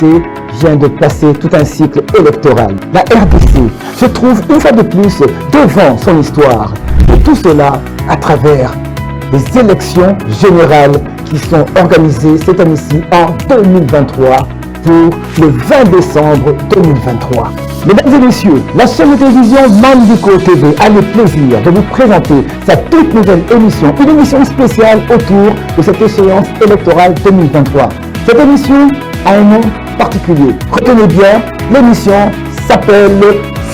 vient de passer tout un cycle électoral. La RDC se trouve une fois de plus devant son histoire. Et tout cela à travers les élections générales qui sont organisées cette année-ci en 2023 pour le 20 décembre 2023. Mesdames et messieurs, la chaîne de télévision Mandiko TV a le plaisir de vous présenter sa toute nouvelle émission, une émission spéciale autour de cette échéance électorale 2023. Cette émission a un nom particulier. Retenez bien, l'émission s'appelle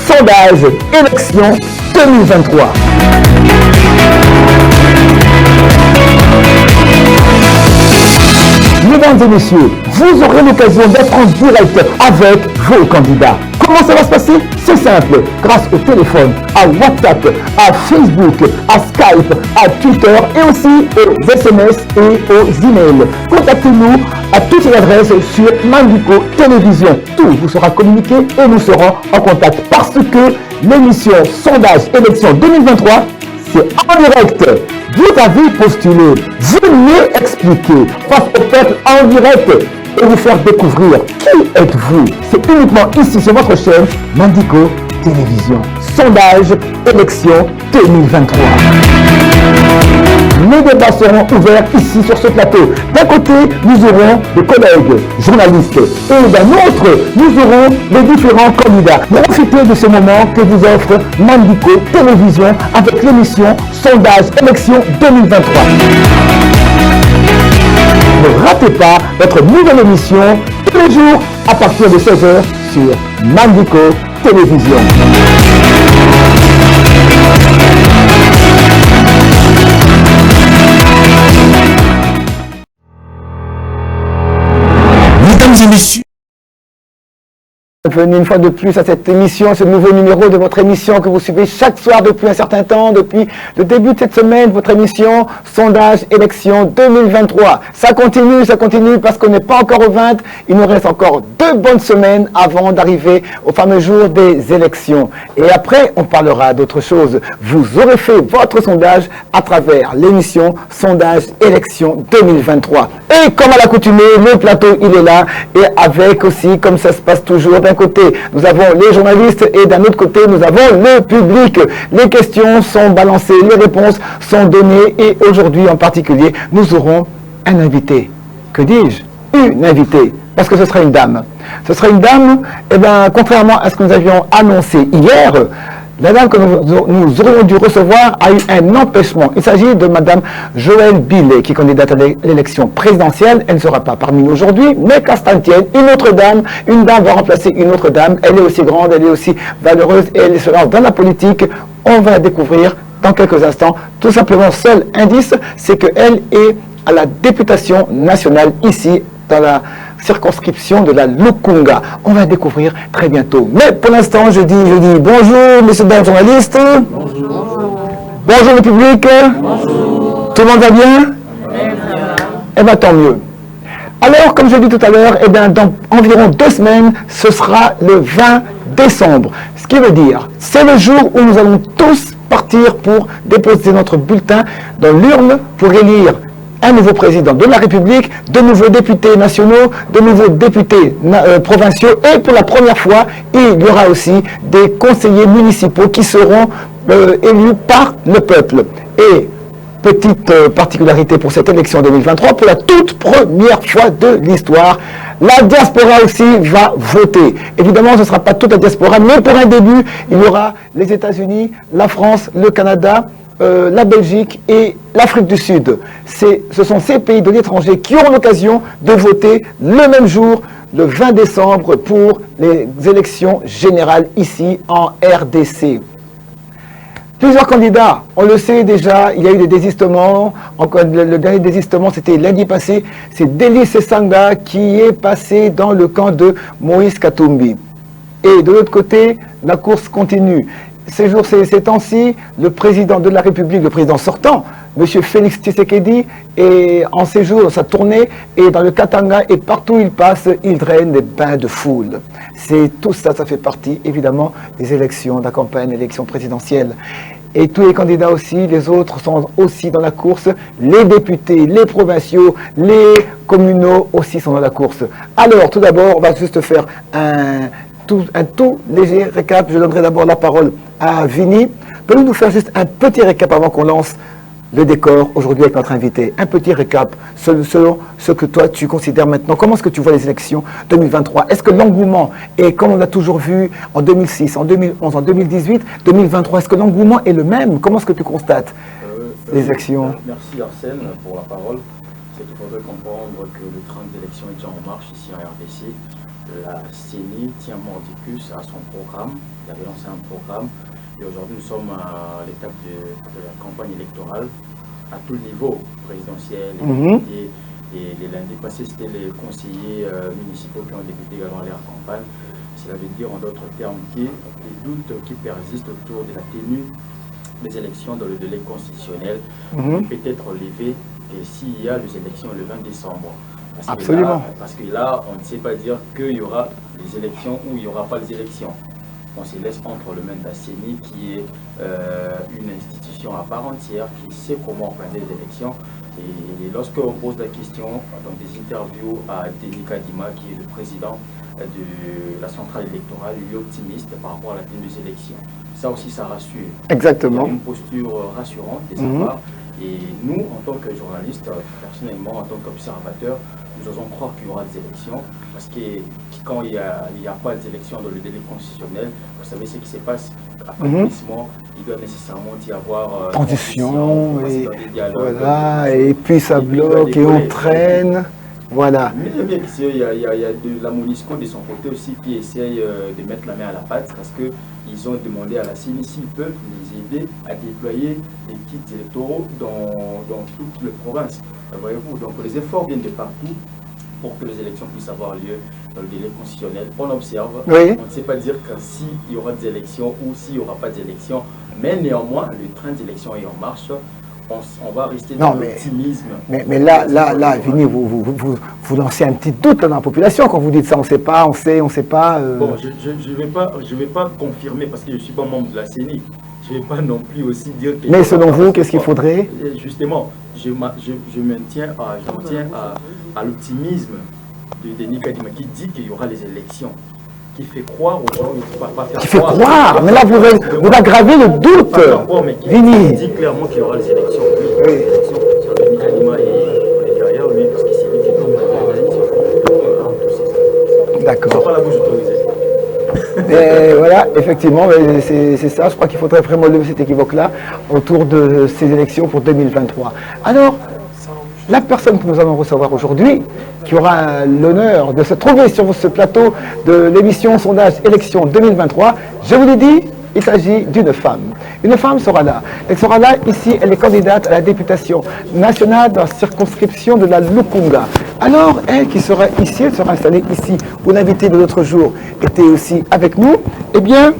Sondage Élection 2023. Mesdames et messieurs, vous aurez l'occasion d'être en direct avec vos candidats. Comment ça va se passer? C'est simple, grâce au téléphone, à WhatsApp, à Facebook, à Skype, à Twitter et aussi aux SMS et aux emails. Contactez-nous à toutes ces adresses sur Mandiko Télévision. Tout vous sera communiqué et nous serons en contact parce que l'émission Sondage Élection 2023, c'est en direct. Vous avez postulé, venez expliquer face au peuple en direct et vous faire découvrir qui êtes-vous. C'est uniquement ici sur votre chaîne Mandiko Télévision. Sondage Élection 2023. Les débats seront ouverts ici sur ce plateau. D'un côté, nous aurons des collègues journalistes et d'un autre, nous aurons les différents candidats. Profitez de ce moment que vous offre Mandiko Télévision avec l'émission Sondage Élection 2023. Ne ratez pas notre nouvelle émission tous les jours à partir de 16h sur Mandiko Télévision. Mesdames et messieurs, bienvenue une fois de plus à cette émission, ce nouveau numéro de votre émission que vous suivez chaque soir depuis un certain temps, depuis le début de cette semaine, votre émission Sondage Élection 2023. Ça continue parce qu'on n'est pas encore au 20, il nous reste encore 2 bonnes semaines avant d'arriver au fameux jour des élections. Et après, on parlera d'autre chose. Vous aurez fait votre sondage à travers l'émission Sondage Élection 2023. Et comme à l'accoutumée, le plateau, il est là, et avec aussi, comme ça se passe toujours, d'un côté, nous avons les journalistes et d'un autre côté, nous avons le public. Les questions sont balancées, les réponses sont données et aujourd'hui en particulier, nous aurons un invité. Que dis-je? Une invitée. Parce que ce sera une dame. Ce sera une dame, et bien, contrairement à ce que nous avions annoncé hier, la dame que nous aurions dû recevoir a eu un empêchement. Il s'agit de Madame Joëlle Billet, qui est candidate à l'élection présidentielle. Elle ne sera pas parmi nous aujourd'hui, mais qu'à ce tienne, une dame va remplacer une autre dame. Elle est aussi grande, elle est aussi valeureuse et elle se lance dans la politique. On va la découvrir dans quelques instants. Tout simplement, seul indice, c'est qu'elle est à la députation nationale ici, dans la circonscription de la Lukunga. On va découvrir très bientôt. Mais pour l'instant, je dis bonjour, messieurs, dames, journalistes. Bonjour. Bonjour le public. Bonjour. Tout le monde va bien? Eh bien, tant mieux. Alors, comme je l'ai dit tout à l'heure, eh bien, dans environ 2 semaines, ce sera le 20 décembre. Ce qui veut dire, c'est le jour où nous allons tous partir pour déposer notre bulletin dans l'urne pour élire un nouveau président de la République, de nouveaux députés nationaux, de nouveaux députés provinciaux et pour la première fois, il y aura aussi des conseillers municipaux qui seront élus par le peuple. Et petite particularité pour cette élection 2023, pour la toute première fois de l'histoire, la diaspora aussi va voter. Évidemment, ce ne sera pas toute la diaspora, mais pour un début, il y aura les États-Unis, la France, le Canada, la Belgique et l'Afrique du Sud. Ce sont ces pays de l'étranger qui auront l'occasion de voter le même jour, le 20 décembre, pour les élections générales ici en RDC. Plusieurs candidats, on le sait déjà, il y a eu des désistements. Le dernier désistement, c'était lundi passé. C'est Delis Sesanga qui est passé dans le camp de Moïse Katumbi. Et de l'autre côté, la course continue. Ces temps-ci, le président de la République, le président sortant, M. Félix Tshisekedi, est en séjour dans sa tournée et dans le Katanga et partout où il passe, il draine des bains de foule. Tout ça, ça fait partie évidemment des élections, de la campagne, élection présidentielle. et tous les candidats aussi, les autres sont aussi dans la course. Les députés, les provinciaux, les communaux aussi sont dans la course. Alors, tout d'abord, on va juste faire un tout léger récap. Je donnerai d'abord la parole à Vini. Peut-il nous faire juste un petit récap avant qu'on lance le décor aujourd'hui avec notre invité? Un petit récap selon ce que toi tu considères maintenant. Comment est-ce que tu vois les élections 2023? Est-ce que l'engouement est comme on a toujours vu en 2006, en 2011, en 2018, 2023? Est-ce que l'engouement est le même? Comment est-ce que tu constates les élections? Merci Arsène pour la parole. C'est qu'il faudrait comprendre que le train d'élection est déjà en marche ici en RDC. La CENI tient mordicus à son programme. Il avait lancé un programme. Et aujourd'hui, nous sommes à l'étape de la campagne électorale à tout niveau, présidentiel, et lundi passé, c'était les conseillers municipaux qui ont débuté également leur campagne. Cela veut dire, en d'autres termes, que les doutes qui persistent autour de la tenue des élections dans le délai constitutionnel peut être levés s'il y a les élections le 20 décembre. Absolument. Parce que là, on ne sait pas dire qu'il y aura les élections ou il n'y aura pas les élections. On se laisse entre le main de la CENI, qui est une institution à part entière, qui sait comment organiser les élections. Et lorsqu'on pose la question dans des interviews à Denis Kadima, qui est le président de la centrale électorale, il est optimiste par rapport à la tenue des élections. Ça aussi, ça rassure. Exactement. Il y a une posture rassurante des part. Et nous, en tant que journalistes, personnellement, en tant qu'observateurs, nous osons croire qu'il y aura des élections, parce que quand il n'y a pas d'élections dans le délai constitutionnel, vous savez ce qui se passe après le glissement, il doit nécessairement y avoir transition, et puis ça bloque et on traîne. Voilà. Mais il y a de la MONUSCO de son côté aussi qui essaye de mettre la main à la pâte, parce qu'ils ont demandé à la CENI s'ils peuvent les aider à déployer des kits électoraux dans toute la province. Voyez-vous, donc les efforts viennent de partout pour que les élections puissent avoir lieu dans le délai constitutionnel. On observe, on ne sait pas dire que s'il y aura des élections ou s'il n'y aura pas d'élections, mais néanmoins, le train d'élections est en marche. On va rester dans l'optimisme. Mais là, Vini, vous lancez un petit doute dans la population quand vous dites ça. On ne sait pas, on sait pas. Bon, je vais pas confirmer parce que je ne suis pas membre de la CENI. Je ne vais pas non plus aussi dire que... Mais selon vous, qu'est-ce qu'il faudrait? Justement, je maintiens à l'optimisme de Denis Kadima qui dit qu'il y aura les élections. Qui fait croire aux gens, il ne faut pas faire qui fait croire, mais là vous aggravez le doute. Vini. Il dit clairement qu'il y aura les élections. Oui, les élections. Denis Kadima est derrière lui parce que c'est lui qui doit les élections. D'accord. Pas la bouche autorisée. Et voilà, effectivement, c'est ça. Je crois qu'il faudrait vraiment lever cet équivoque-là autour de ces élections pour 2023. Alors, la personne que nous allons recevoir aujourd'hui, qui aura l'honneur de se trouver sur ce plateau de l'émission Sondage Élection 2023, je vous l'ai dit, il s'agit d'une femme. Une femme sera là. Elle sera là, ici, elle est candidate à la députation nationale dans la circonscription de la Lukunga. Alors, elle qui sera ici, elle sera installée ici, où l'invité de l'autre jour était aussi avec nous, eh bien,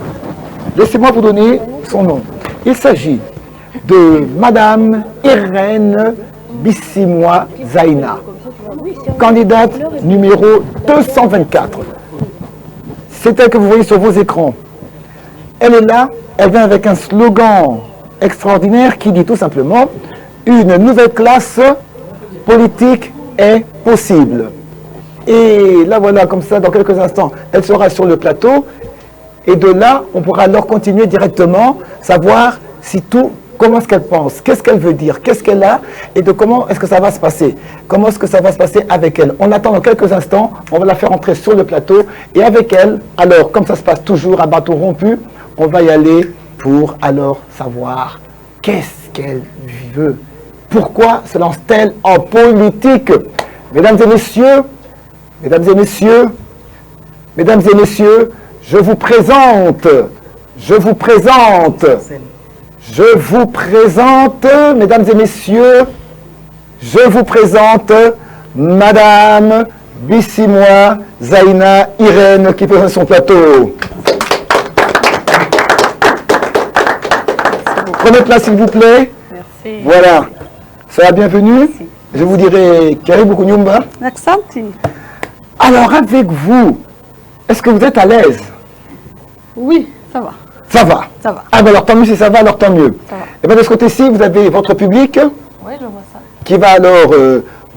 laissez-moi vous donner son nom. Il s'agit de Madame Irène Bissimois Zaina, candidate numéro 224. C'est elle que vous voyez sur vos écrans. Elle est là, elle vient avec un slogan extraordinaire qui dit tout simplement « Une nouvelle classe politique est possible ». Et là voilà, comme ça, dans quelques instants, elle sera sur le plateau. Et de là, on pourra alors continuer directement, savoir si comment est-ce qu'elle pense, qu'est-ce qu'elle veut dire, qu'est-ce qu'elle a, et de comment est-ce que ça va se passer. Comment est-ce que ça va se passer avec elle. On attend dans quelques instants, on va la faire entrer sur le plateau, et avec elle, alors, comme ça se passe toujours à bâton rompu, on va y aller pour alors savoir qu'est-ce qu'elle veut. Pourquoi se lance-t-elle en politique? Mesdames et messieurs, mesdames et messieurs, mesdames et messieurs, je vous présente, mesdames et messieurs, je vous présente Madame Bissimois Zaina Irène qui présente son plateau. Prenez place s'il vous plaît. Merci. Voilà. Soyez la bienvenue. Merci. Je vous dirai Karibu Kunyumba. Aksanti. Alors avec vous, est-ce que vous êtes à l'aise? Oui, ça va. Ça va. Ça va. Ah ben alors tant mieux si ça va, alors tant mieux. Ça va. Et bien de ce côté-ci, vous avez votre public Oui, je vois ça. qui va alors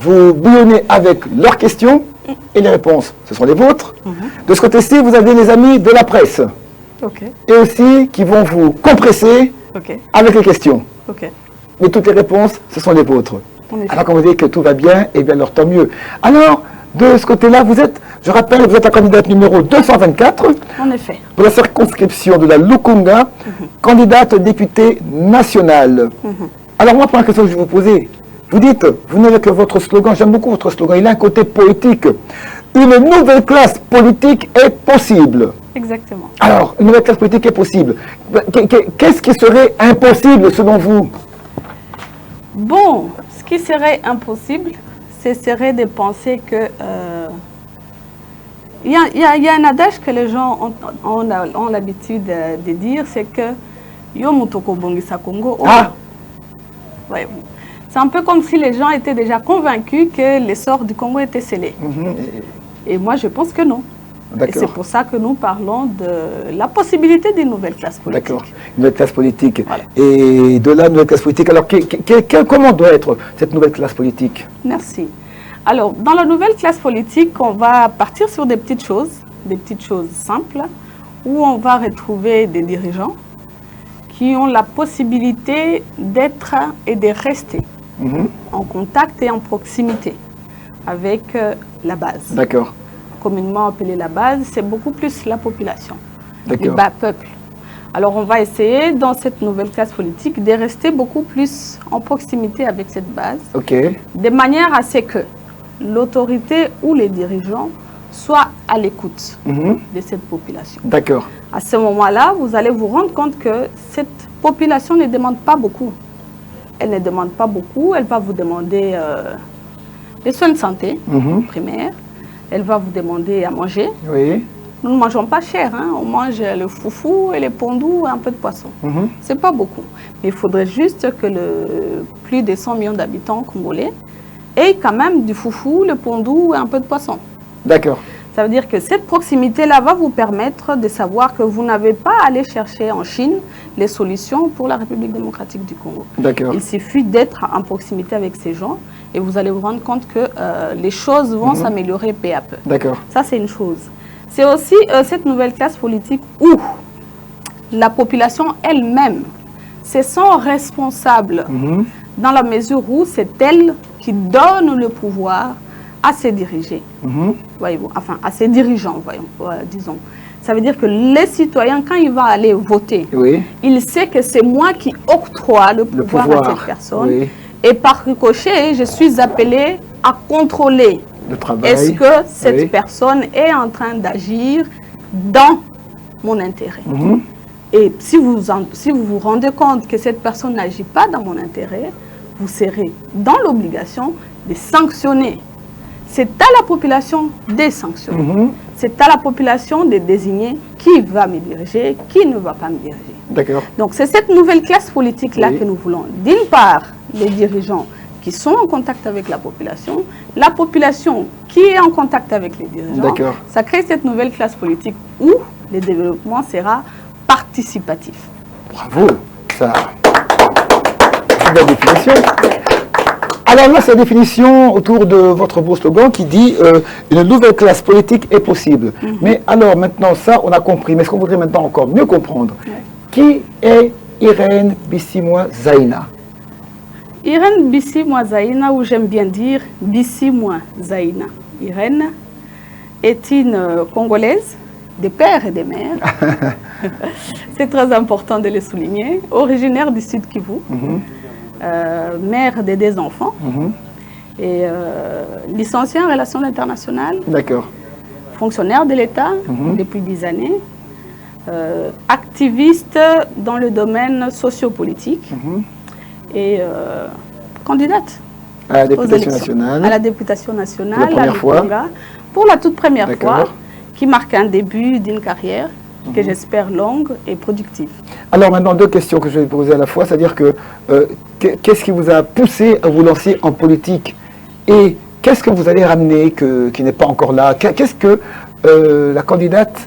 vous bouillonner avec leurs questions et les réponses. Ce sont les vôtres. De ce côté-ci, vous avez les amis de la presse Ok. et aussi qui vont vous compresser Ok. avec les questions. Ok. Mais toutes les réponses, ce sont les vôtres. En effet. Alors quand vous dites que tout va bien, eh bien alors tant mieux. Alors, de ce côté-là, vous êtes, je rappelle, vous êtes la candidate numéro 224 En effet. pour la circonscription de la Lukunga, candidate députée nationale. Alors moi, première question que je vais vous poser, vous dites, vous n'avez que votre slogan, j'aime beaucoup votre slogan, il a un côté poétique. Une nouvelle classe politique est possible. Exactement. Alors, une nouvelle classe politique est possible. Qu'est-ce qui serait impossible selon vous? Bon, ce qui serait impossible, ce serait de penser que... Il y a un adage que les gens ont l'habitude de dire, c'est que Yo mutoko bongisa Congo. Ah. Ouais. C'est un peu comme si les gens étaient déjà convaincus que l'essor du Congo était scellé. Et moi, je pense que non. Et c'est D'accord. pour ça que nous parlons de la possibilité d'une nouvelle classe politique. D'accord. Une nouvelle classe politique. Voilà. Et de là, une nouvelle classe politique. Alors, comment doit être cette nouvelle classe politique? Merci. Alors, dans la nouvelle classe politique, on va partir sur des petites choses simples, où on va retrouver des dirigeants qui ont la possibilité d'être et de rester en contact et en proximité avec la base. D'accord. Communément appelée la base, c'est beaucoup plus la population, le D'accord. bas peuple. Alors on va essayer dans cette nouvelle classe politique de rester beaucoup plus en proximité avec cette base, Ok. de manière à ce que l'autorité ou les dirigeants soient à l'écoute de cette population. D'accord. À ce moment-là, vous allez vous rendre compte que cette population ne demande pas beaucoup. Elle ne demande pas beaucoup, elle va vous demander des soins de santé primaires, elle va vous demander à manger. Oui. Nous ne mangeons pas cher, hein. On mange le foufou et les pondous et un peu de poisson. C'est pas beaucoup. Mais il faudrait juste que plus de 100 millions d'habitants congolais aient quand même du foufou, le pondou et un peu de poisson. D'accord. Ça veut dire que cette proximité-là va vous permettre de savoir que vous n'avez pas à aller chercher en Chine les solutions pour la République démocratique du Congo. D'accord. Il suffit d'être en proximité avec ces gens et vous allez vous rendre compte que les choses vont s'améliorer peu à peu. D'accord. Ça, c'est une chose. C'est aussi cette nouvelle classe politique où la population elle-même se sent responsable dans la mesure où c'est elle qui donne le pouvoir à ses dirigés, voyez-vous, enfin à ses dirigeants, disons. Ça veut dire que les citoyens, quand il va aller voter, Oui. il sait que c'est moi qui octroie le pouvoir à cette personne. Oui. Et par ricochet, je suis appelé à contrôler. Le travail. Est-ce que cette Oui. personne est en train d'agir dans mon intérêt? Et si vous vous rendez compte que cette personne n'agit pas dans mon intérêt, vous serez dans l'obligation de sanctionner. C'est à la population de sanctionner. C'est à la population de désigner qui va me diriger, qui ne va pas me diriger. D'accord. Donc c'est cette nouvelle classe politique-là Oui. que nous voulons. D'une part, les dirigeants qui sont en contact avec la population qui est en contact avec les dirigeants. D'accord. Ça crée cette nouvelle classe politique où le développement sera participatif. Bravo. Ça. C'est la définition. Alors là, c'est la définition autour de votre beau slogan qui dit une nouvelle classe politique est possible. Mais alors maintenant, ça, on a compris. Mais est-ce qu'on voudrait maintenant encore mieux comprendre? Qui est Irène Bissimois Zaïna? Irène Bissimois Zaïna, ou j'aime bien dire Bissimois Zaïna. Irène est une Congolaise, des pères et des mères. C'est très important de le souligner. Originaire du Sud Kivu. Mère de 2 enfants et licenciée en relations internationales, D'accord. fonctionnaire de l'État depuis 10 années, activiste dans le domaine sociopolitique et candidate À la aux députation élections. nationale. À la députation nationale, Pour la première à fois. Lukunga, pour la toute première D'accord. fois, qui marque un début d'une carrière que j'espère longue et productive. Alors maintenant, 2 questions que je vais vous poser à la fois, c'est-à-dire que qu'est-ce qui vous a poussé à vous lancer en politique et qu'est-ce que vous allez ramener qui n'est pas encore là? Qu'est-ce que la candidate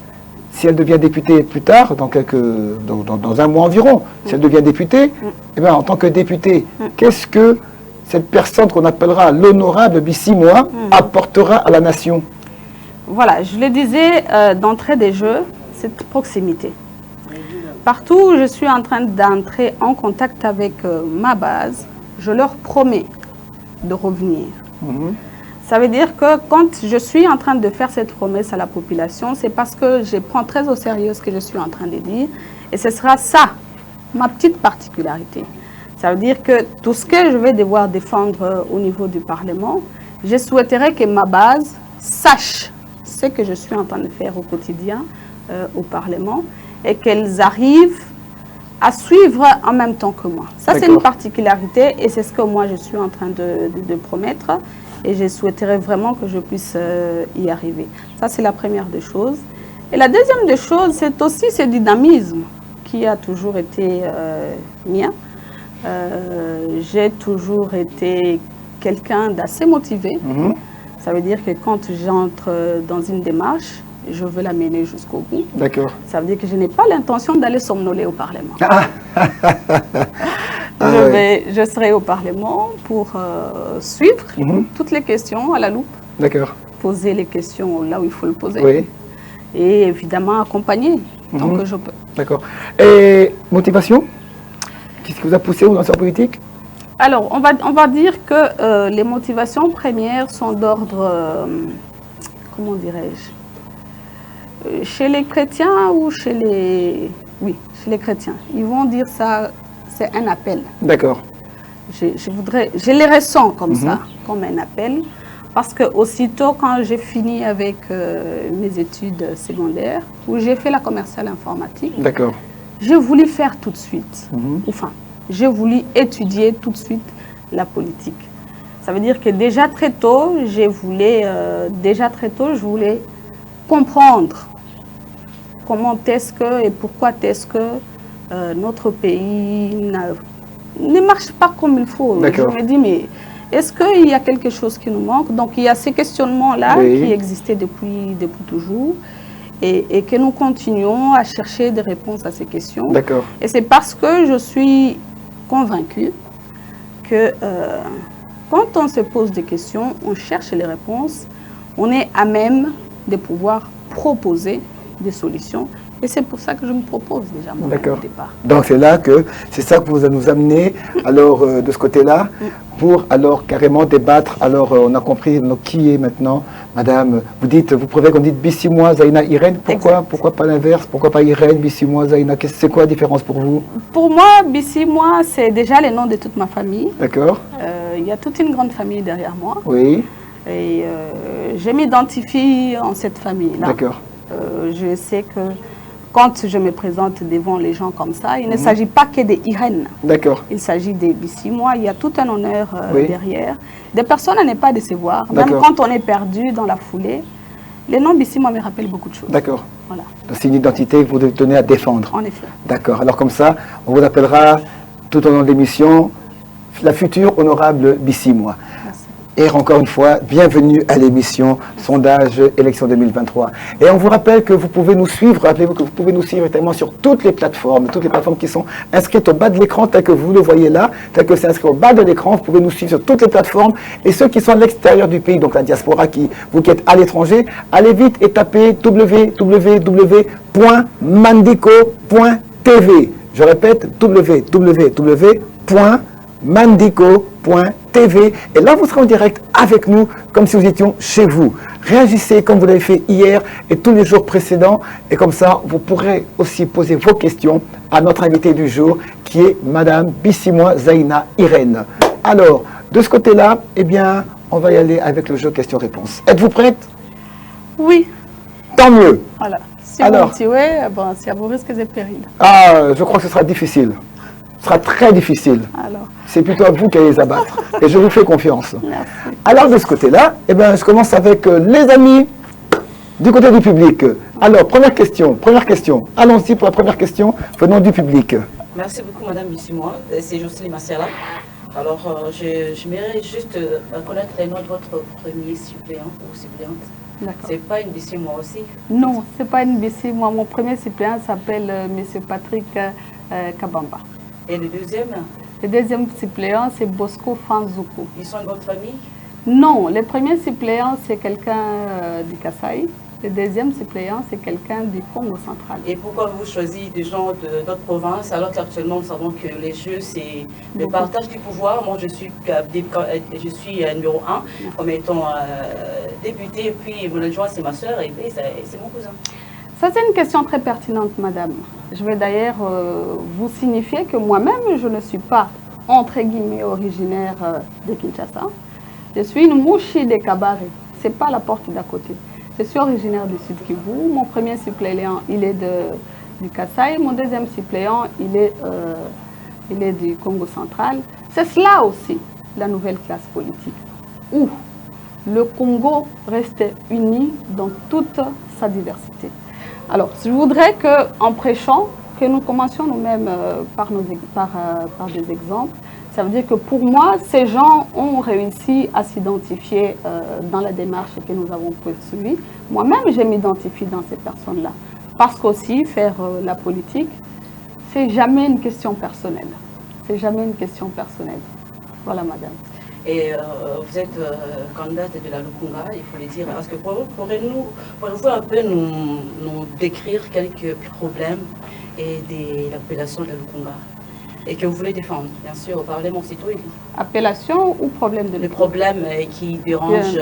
si elle devient députée plus tard, dans un mois environ, si elle devient députée, eh bien, en tant que députée, qu'est-ce que cette personne qu'on appellera l'honorable Bissi-Moi apportera à la nation? Voilà, je le disais d'entrée des jeux, cette proximité. Partout où je suis en train d'entrer en contact avec ma base, je leur promets de revenir. Ça veut dire que quand je suis en train de faire cette promesse à la population, c'est parce que je prends très au sérieux ce que je suis en train de dire. Et ce sera ça, ma petite particularité. Ça veut dire que tout ce que je vais devoir défendre au niveau du Parlement, je souhaiterais que ma base sache ce que je suis en train de faire au quotidien au Parlement et qu'elles arrivent à suivre en même temps que moi. Ça, c'est une particularité et c'est ce que moi, je suis en train de promettre. Et je souhaiterais vraiment que je puisse y arriver. Ça, c'est la première des choses. Et la deuxième des choses, c'est aussi ce dynamisme qui a toujours été mien. J'ai toujours été quelqu'un d'assez motivé. Ça veut dire que quand j'entre dans une démarche, je veux la mener jusqu'au bout. D'accord. Ça veut dire que je n'ai pas l'intention d'aller somnoler au Parlement. Je serai au Parlement pour suivre toutes les questions à la loupe. D'accord. Poser les questions là où il faut le poser. Oui. Et évidemment accompagner tant que je peux. D'accord. Et motivation? Qu'est-ce qui vous a poussé au lanceur politique? Alors, on va dire que les motivations premières sont d'ordre, comment dirais-je, chez les chrétiens ou chez les... Oui, chez les chrétiens. Ils vont dire ça, c'est un appel. D'accord. Je les ressens comme ça, comme un appel. Parce que aussitôt quand j'ai fini avec mes études secondaires, où j'ai fait la commerciale informatique, j'ai voulu faire tout de suite. Enfin, j'ai voulu étudier tout de suite la politique. Ça veut dire que déjà très tôt, je voulais comprendre comment est-ce que et pourquoi est-ce que notre pays ne marche pas comme il faut. Je me dis, mais est-ce qu'il y a quelque chose qui nous manque? Donc il y a ces questionnements-là qui existaient depuis toujours et que nous continuons à chercher des réponses à ces questions. Et c'est parce que je suis convaincue que quand on se pose des questions, on cherche les réponses, on est à même de pouvoir proposer des solutions. Et c'est pour ça que je me propose déjà moi, au départ. Donc c'est ça que vous nous amenez alors de ce côté-là pour alors carrément débattre. Alors on a compris qui est maintenant madame. Vous préférez qu'on dise Bissi-Moi Zaïna Irène. Pourquoi pas l'inverse? Pourquoi pas Irène, Bissi-Moi Zaïna? C'est quoi la différence pour vous? Pour moi, Bissi-Moi, c'est déjà le nom de toute ma famille. D'accord. Il y a toute une grande famille derrière moi. Oui. Et je m'identifie en cette famille-là. D'accord. Je sais que quand je me présente devant les gens comme ça, il ne s'agit pas que des Irène. D'accord. Il s'agit des Bissi-Moi. Il y a tout un honneur derrière. Des personnes à ne pas décevoir. Même quand on est perdu dans la foulée, le nom Bissi-Moi me rappelle beaucoup de choses. D'accord. Voilà. C'est une identité que vous devez donner à défendre. En effet. D'accord. Alors comme ça, on vous appellera tout au long de l'émission la future honorable Bissi-Moi. Et encore une fois, bienvenue à l'émission Sondage Élection 2023. Et on vous rappelle que vous pouvez nous suivre, rappelez-vous que vous pouvez nous suivre également sur toutes les plateformes qui sont inscrites au bas de l'écran, tel que vous le voyez là, tel que c'est inscrit au bas de l'écran, vous pouvez nous suivre sur toutes les plateformes. Et ceux qui sont à l'extérieur du pays, donc la diaspora, vous qui êtes à l'étranger, allez vite et tapez www.mandico.tv. Je répète, www.mandico.tv. Et là, vous serez en direct avec nous, comme si vous étions chez vous. Réagissez comme vous l'avez fait hier et tous les jours précédents. Et comme ça, vous pourrez aussi poser vos questions à notre invité du jour, qui est Madame Bissi-Moi Zaïna Irène. Alors, de ce côté-là, eh bien, on va y aller avec le jeu questions-réponses. Êtes-vous prête? Oui. Tant mieux. Voilà. Si vous me tuez, bon, c'est à vos risques et périls. Ah, je crois que ce sera difficile. Ce sera très difficile. C'est plutôt à vous qui allez les abattre. Et je vous fais confiance. Merci. Alors, de ce côté-là, eh ben, je commence avec les amis du côté du public. Alors, première question. Allons-y pour la première question venant du public. Merci beaucoup, Madame Bissi-Moi. C'est Jocelyne Marcella. Alors, j'aimerais juste connaître le nom de votre premier suppléant ou suppléante. D'accord. C'est pas une BC moi aussi? Non, c'est pas une BC. Moi, mon premier suppléant s'appelle M. Patrick Kabamba. Et le deuxième? Le deuxième suppléant, c'est Bosco Fanzuku. Ils sont de votre famille? Non, le premier suppléant, c'est quelqu'un du Kasaï. Le deuxième suppléant, c'est quelqu'un du Congo central. Et pourquoi vous choisissez des gens d'autres provinces alors qu'actuellement nous savons que les jeux c'est le partage du pouvoir? Moi je suis numéro 1 comme étant député, et puis mon adjoint c'est ma soeur et c'est mon cousin. Ça c'est une question très pertinente madame. Je vais d'ailleurs vous signifier que moi-même je ne suis pas entre guillemets originaire de Kinshasa. Je suis une mouchi de Kabare, c'est pas la porte d'à côté. Je suis originaire du Sud Kivu. Mon premier suppléant, il est du Kasaï. Mon deuxième suppléant, il est du Congo central. C'est cela aussi, la nouvelle classe politique, où le Congo reste uni dans toute sa diversité. Alors, je voudrais qu'en prêchant, que nous commencions nous-mêmes par des exemples. Ça veut dire que pour moi, ces gens ont réussi à s'identifier dans la démarche que nous avons poursuivie. Moi-même, je m'identifie dans ces personnes-là. Parce qu'aussi, faire la politique, c'est jamais une question personnelle. C'est jamais une question personnelle. Voilà, madame. Et vous êtes candidate de la Lukunga, il faut le dire. Est-ce que pourriez-vous un peu nous décrire quelques problèmes et de l'appellation de la Lukunga? Et que vous voulez défendre, bien sûr, au Parlement citoyen. Appellation ou problème de les problèmes qui dérangent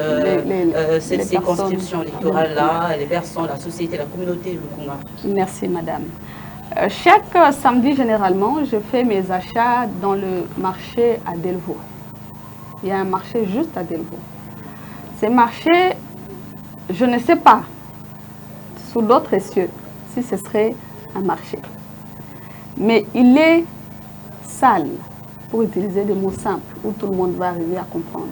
ces circonscriptions électorales-là, les personnes, la société, la communauté de Lukunga. Merci, madame. Chaque samedi, généralement, je fais mes achats dans le marché à Delvaux. Il y a un marché juste à Delvaux. Ces marchés, je ne sais pas, sous d'autres cieux, si ce serait un marché. Mais il est sale, pour utiliser des mots simples, où tout le monde va arriver à comprendre.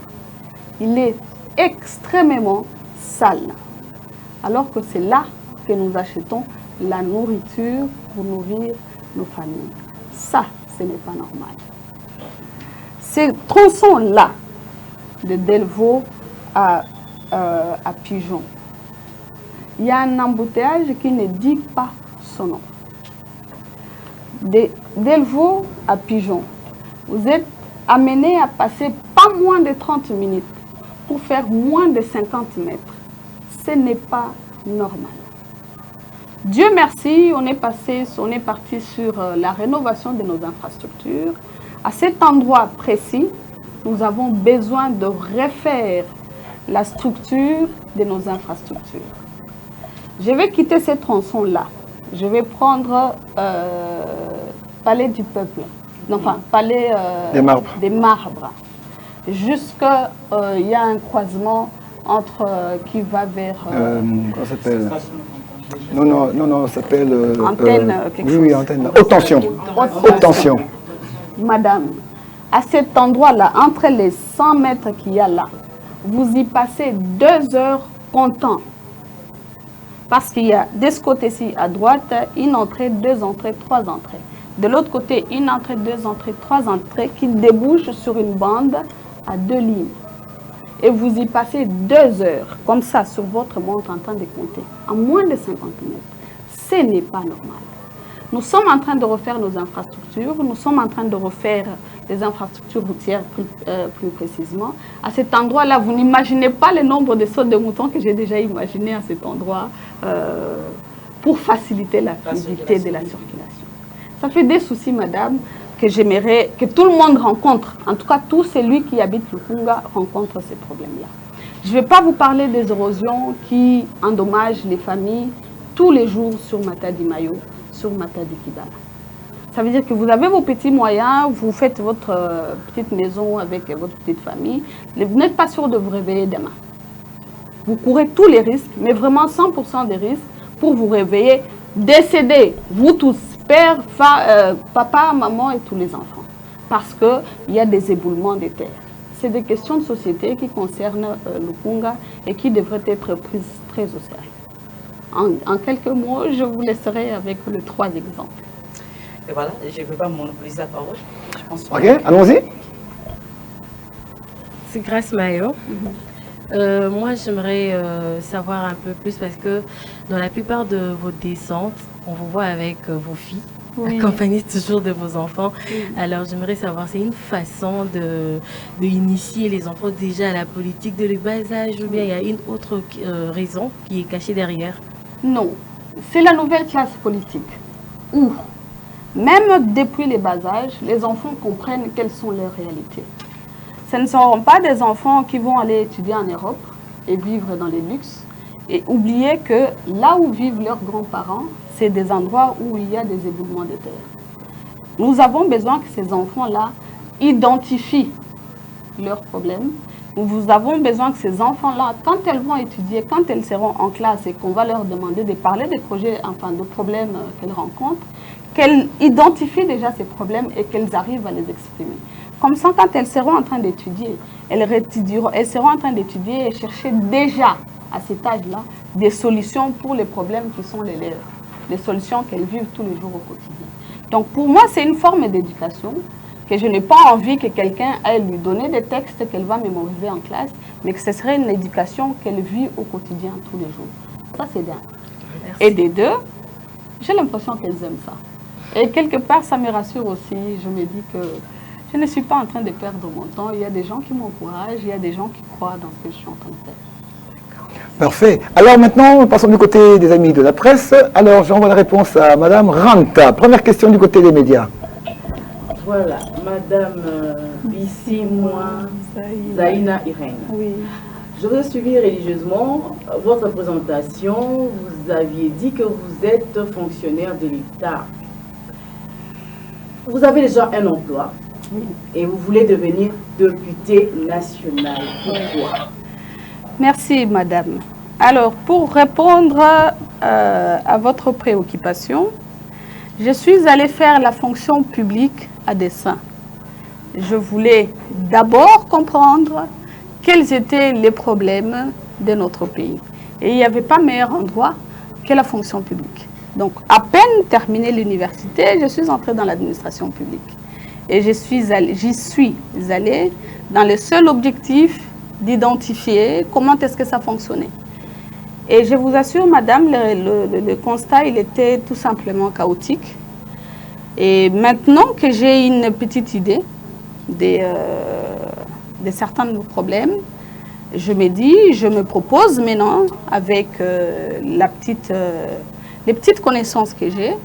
Il est extrêmement sale. Alors que c'est là que nous achetons la nourriture pour nourrir nos familles. Ça, ce n'est pas normal. Ces tronçons-là, de Delvaux à Pigeon, il y a un embouteillage qui ne dit pas son nom. De Delvaux à Pigeon, vous êtes amené à passer pas moins de 30 minutes pour faire moins de 50 mètres. Ce n'est pas normal. Dieu merci, on est parti sur la rénovation de nos infrastructures. À cet endroit précis, nous avons besoin de refaire la structure de nos infrastructures. Je vais quitter ces tronçons-là. Je vais prendre Palais du Peuple, enfin Palais des Marbres. Jusqu'à, il y a un croisement entre qui va vers... comment ça s'appelle? Non, ça s'appelle... Antenne, quelque chose. Oui, antenne. Haute tension. Haute tension. Madame, à cet endroit-là, entre les 100 mètres qu'il y a là, vous y passez 2 heures comptant. Parce qu'il y a de ce côté-ci à droite, une entrée, 2 entrées, 3 entrées. De l'autre côté, une entrée, 2 entrées, 3 entrées qui débouchent sur une bande à 2 lignes. Et vous y passez 2 heures, comme ça, sur votre montre en train de compter, à moins de 50 mètres. Ce n'est pas normal. Nous sommes en train de refaire nos infrastructures, nous sommes en train de refaire les infrastructures routières plus précisément. À cet endroit-là, vous n'imaginez pas le nombre de sauts de moutons que j'ai déjà imaginé à cet endroit pour faciliter la fluidité de la circulation. Ça fait des soucis, madame, que j'aimerais que tout le monde rencontre. En tout cas, tout celui qui habite Lukunga rencontre ces problèmes-là. Je ne vais pas vous parler des érosions qui endommagent les familles tous les jours sur Matadi Mayo, sur Matadi Kidala. Ça veut dire que vous avez vos petits moyens, vous faites votre petite maison avec votre petite famille, vous n'êtes pas sûr de vous réveiller demain. Vous courez tous les risques, mais vraiment 100% des risques pour vous réveiller, décéder, vous tous, père, papa, maman et tous les enfants. Parce qu'il y a des éboulements de terre. C'est des questions de société qui concernent Lukunga et qui devraient être prises très au sérieux. En quelques mots, je vous laisserai avec les 3 exemples. Et voilà, je ne veux pas monopoliser la parole. Je pense Ok, allons-y. C'est Grace Mayo. Moi, j'aimerais savoir un peu plus parce que dans la plupart de vos descentes, on vous voit avec vos filles, accompagnées toujours de vos enfants. Alors, j'aimerais savoir, c'est une façon de initier les enfants déjà à la politique de le bas âge ou bien il y a une autre raison qui est cachée derrière? Non, c'est la nouvelle classe politique où, même depuis les bas âges, les enfants comprennent quelles sont leurs réalités. Ce ne seront pas des enfants qui vont aller étudier en Europe et vivre dans les luxes et oublier que là où vivent leurs grands-parents, c'est des endroits où il y a des éboulements de terre. Nous avons besoin que ces enfants-là identifient leurs problèmes. Nous avons besoin que ces enfants-là, quand elles vont étudier, quand elles seront en classe et qu'on va leur demander de parler des projets, enfin de problèmes qu'elles rencontrent, qu'elles identifient déjà ces problèmes et qu'elles arrivent à les exprimer. Comme ça, quand elles seront en train d'étudier, elles seront en train d'étudier et chercher déjà à cet âge-là des solutions pour les problèmes qui sont les leurs, les solutions qu'elles vivent tous les jours au quotidien. Donc pour moi, c'est une forme d'éducation que je n'ai pas envie que quelqu'un aille lui donner des textes qu'elle va mémoriser en classe, mais que ce serait une éducation qu'elle vit au quotidien tous les jours. Ça, c'est bien. Merci. Et des deux, j'ai l'impression qu'elles aiment ça. Et quelque part, ça me rassure aussi. Je me dis que je ne suis pas en train de perdre mon temps. Il y a des gens qui m'encouragent, il y a des gens qui croient dans ce que je suis en train de faire. Parfait. Alors maintenant, passons du côté des amis de la presse. Alors, j'envoie la réponse à Madame Ranta. Première question du côté des médias. Voilà, Madame Bissi-Moi Zaïna Irène. Oui. Je vous ai suivi religieusement. Votre présentation, vous aviez dit que vous êtes fonctionnaire de l'État. Vous avez déjà un emploi et vous voulez devenir députée nationale. Pourquoi? Merci, madame. Alors, pour répondre à votre préoccupation, je suis allée faire la fonction publique à dessein. Je voulais d'abord comprendre quels étaient les problèmes de notre pays. Et il n'y avait pas meilleur endroit que la fonction publique. Donc, à peine terminé l'université, je suis entrée dans l'administration publique. Et j'y suis allée dans le seul objectif d'identifier comment est-ce que ça fonctionnait. Et je vous assure, madame, le constat, il était tout simplement chaotique. Et maintenant que j'ai une petite idée de certains de nos problèmes, je me dis, je me propose maintenant, avec les petites connaissances que j'ai,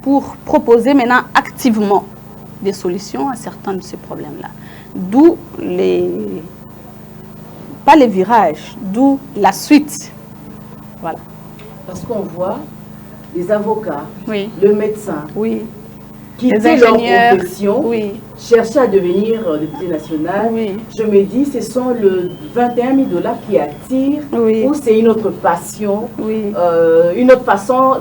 pour proposer maintenant activement des solutions à certains de ces problèmes-là. D'où pas les virages, d'où la suite. Voilà. Parce qu'on voit les avocats, oui, le médecin, oui, quitter leur profession, oui, chercher à devenir député national. Oui. Je me dis, ce sont le 21 000 $, qui attirent, oui, ou c'est une autre passion, oui, une autre façon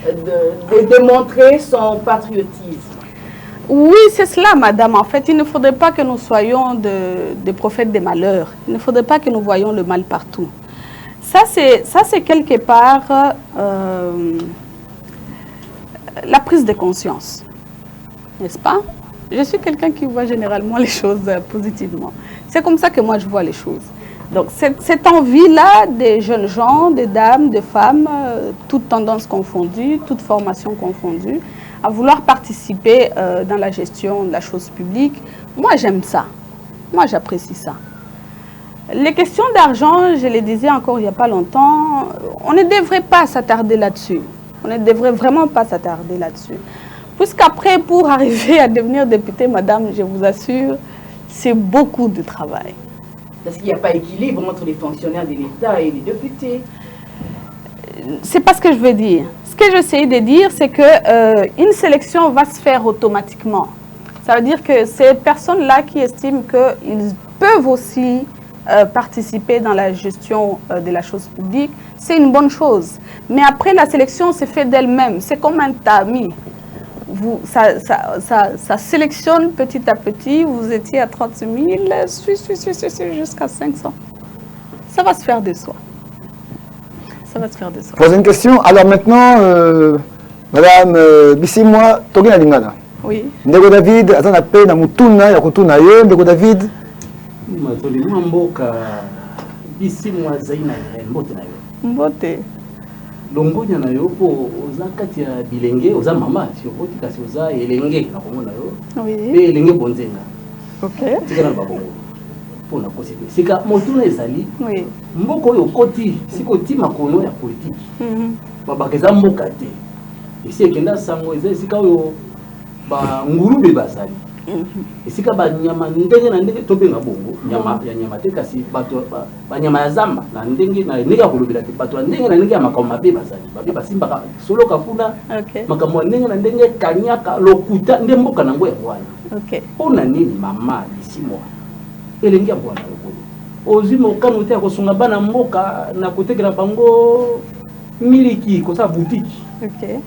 de montrer son patriotisme. Oui, c'est cela, madame. En fait, il ne faudrait pas que nous soyons des prophètes des malheurs. Il ne faudrait pas que nous voyions le mal partout. Ça, c'est quelque part la prise de conscience, n'est-ce pas? Je suis quelqu'un qui voit généralement les choses positivement. C'est comme ça que moi, je vois les choses. Donc, cette envie-là des jeunes gens, des dames, des femmes, toutes tendances confondues, toutes formations confondues, à vouloir participer dans la gestion de la chose publique, moi, j'aime ça. Moi, j'apprécie ça. Les questions d'argent, je les disais encore il n'y a pas longtemps, on ne devrait pas s'attarder là-dessus. On ne devrait vraiment pas s'attarder là-dessus. Puisqu'après, pour arriver à devenir député, madame, je vous assure, c'est beaucoup de travail. Parce qu'il n'y a pas d'équilibre entre les fonctionnaires de l'État et les députés. C'est pas ce que je veux dire. Ce que j'essaie de dire, c'est qu'une sélection va se faire automatiquement. Ça veut dire que ces personnes-là qui estiment qu'ils peuvent aussi participer dans la gestion de la chose publique, c'est une bonne chose. Mais après, la sélection se fait d'elle-même. C'est comme un tamis. Ça sélectionne petit à petit. Vous étiez à 30 000, jusqu'à 500. Ça va se faire de soi. Ça va se faire de soi. Poser une question. Alors maintenant, Madame Bissi-Moi Togina Lingana. Oui. Ndeko David, Azana Pe, Namutuna, Yakutuna Yo, Ndeko David. Matoli mboka bisi mwa zaina mbote na yo. Mbote. Longonya na yo po oza kati ya bilenge oza mama si okoti kasi oza elenge na komona yo. Oui. Pe elenge bonzenga. OK. Tika na babongo. Po na kosipe. Sika motuna ezali. Oui. Mboko oyo koti siko tima kono ya politique. Babakeza mboka te. Esi ekenda sango eza esika oyo ba ngurube bazali. Esika ba nyama ndenge na ndenge tobenga bongo nyama ya nyama te kasi bato ba nyama ya zamba na ndenge na ndenge ya kolobela te bato ndenge na ndenge ya makambo mabe bazali babe basimba solo kafuna makambo ndenge na ndenge kanyaka lokuta nde mboka nango ya bwana. OK. Ona nini mama bisimwa elengi ya bwana lokolo ozimo kanu te akosunga bana mboka na kotekela bango miliki kosa boutique. OK.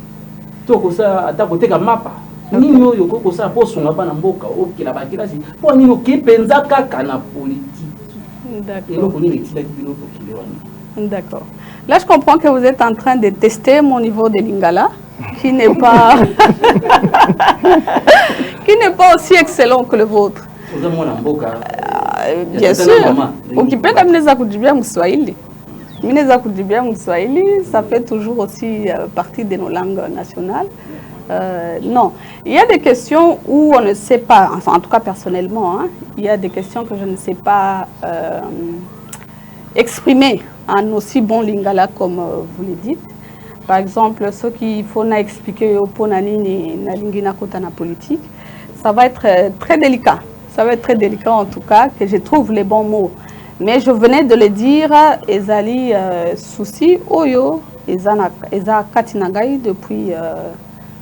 To kosa ata koteka mapa nini oyo koko sa posunga bana mboka okela bakilasi po nini okepenza kaka na politique. D'accord. D'accord. Là, je comprends que vous êtes en train de tester mon niveau de lingala, qui n'est pas qui n'est pas aussi excellent que le vôtre. Bien sûr. Ukipenda mnaweza kujibia Mswahili. Mnaweza kujibia Mswahili, ça fait toujours aussi partie de nos langues nationales. Non, il y a des questions où on ne sait pas, enfin en tout cas personnellement, hein, il y a des questions que je ne sais pas exprimer en aussi bon lingala comme vous le dites. Par exemple, ce qu'il faut expliquer au ponani na lingina kota na politique, ça va être très délicat. Ça va être très délicat en tout cas, que je trouve les bons mots. Mais je venais de le dire, ezali souci oyo, eza katinagai depuis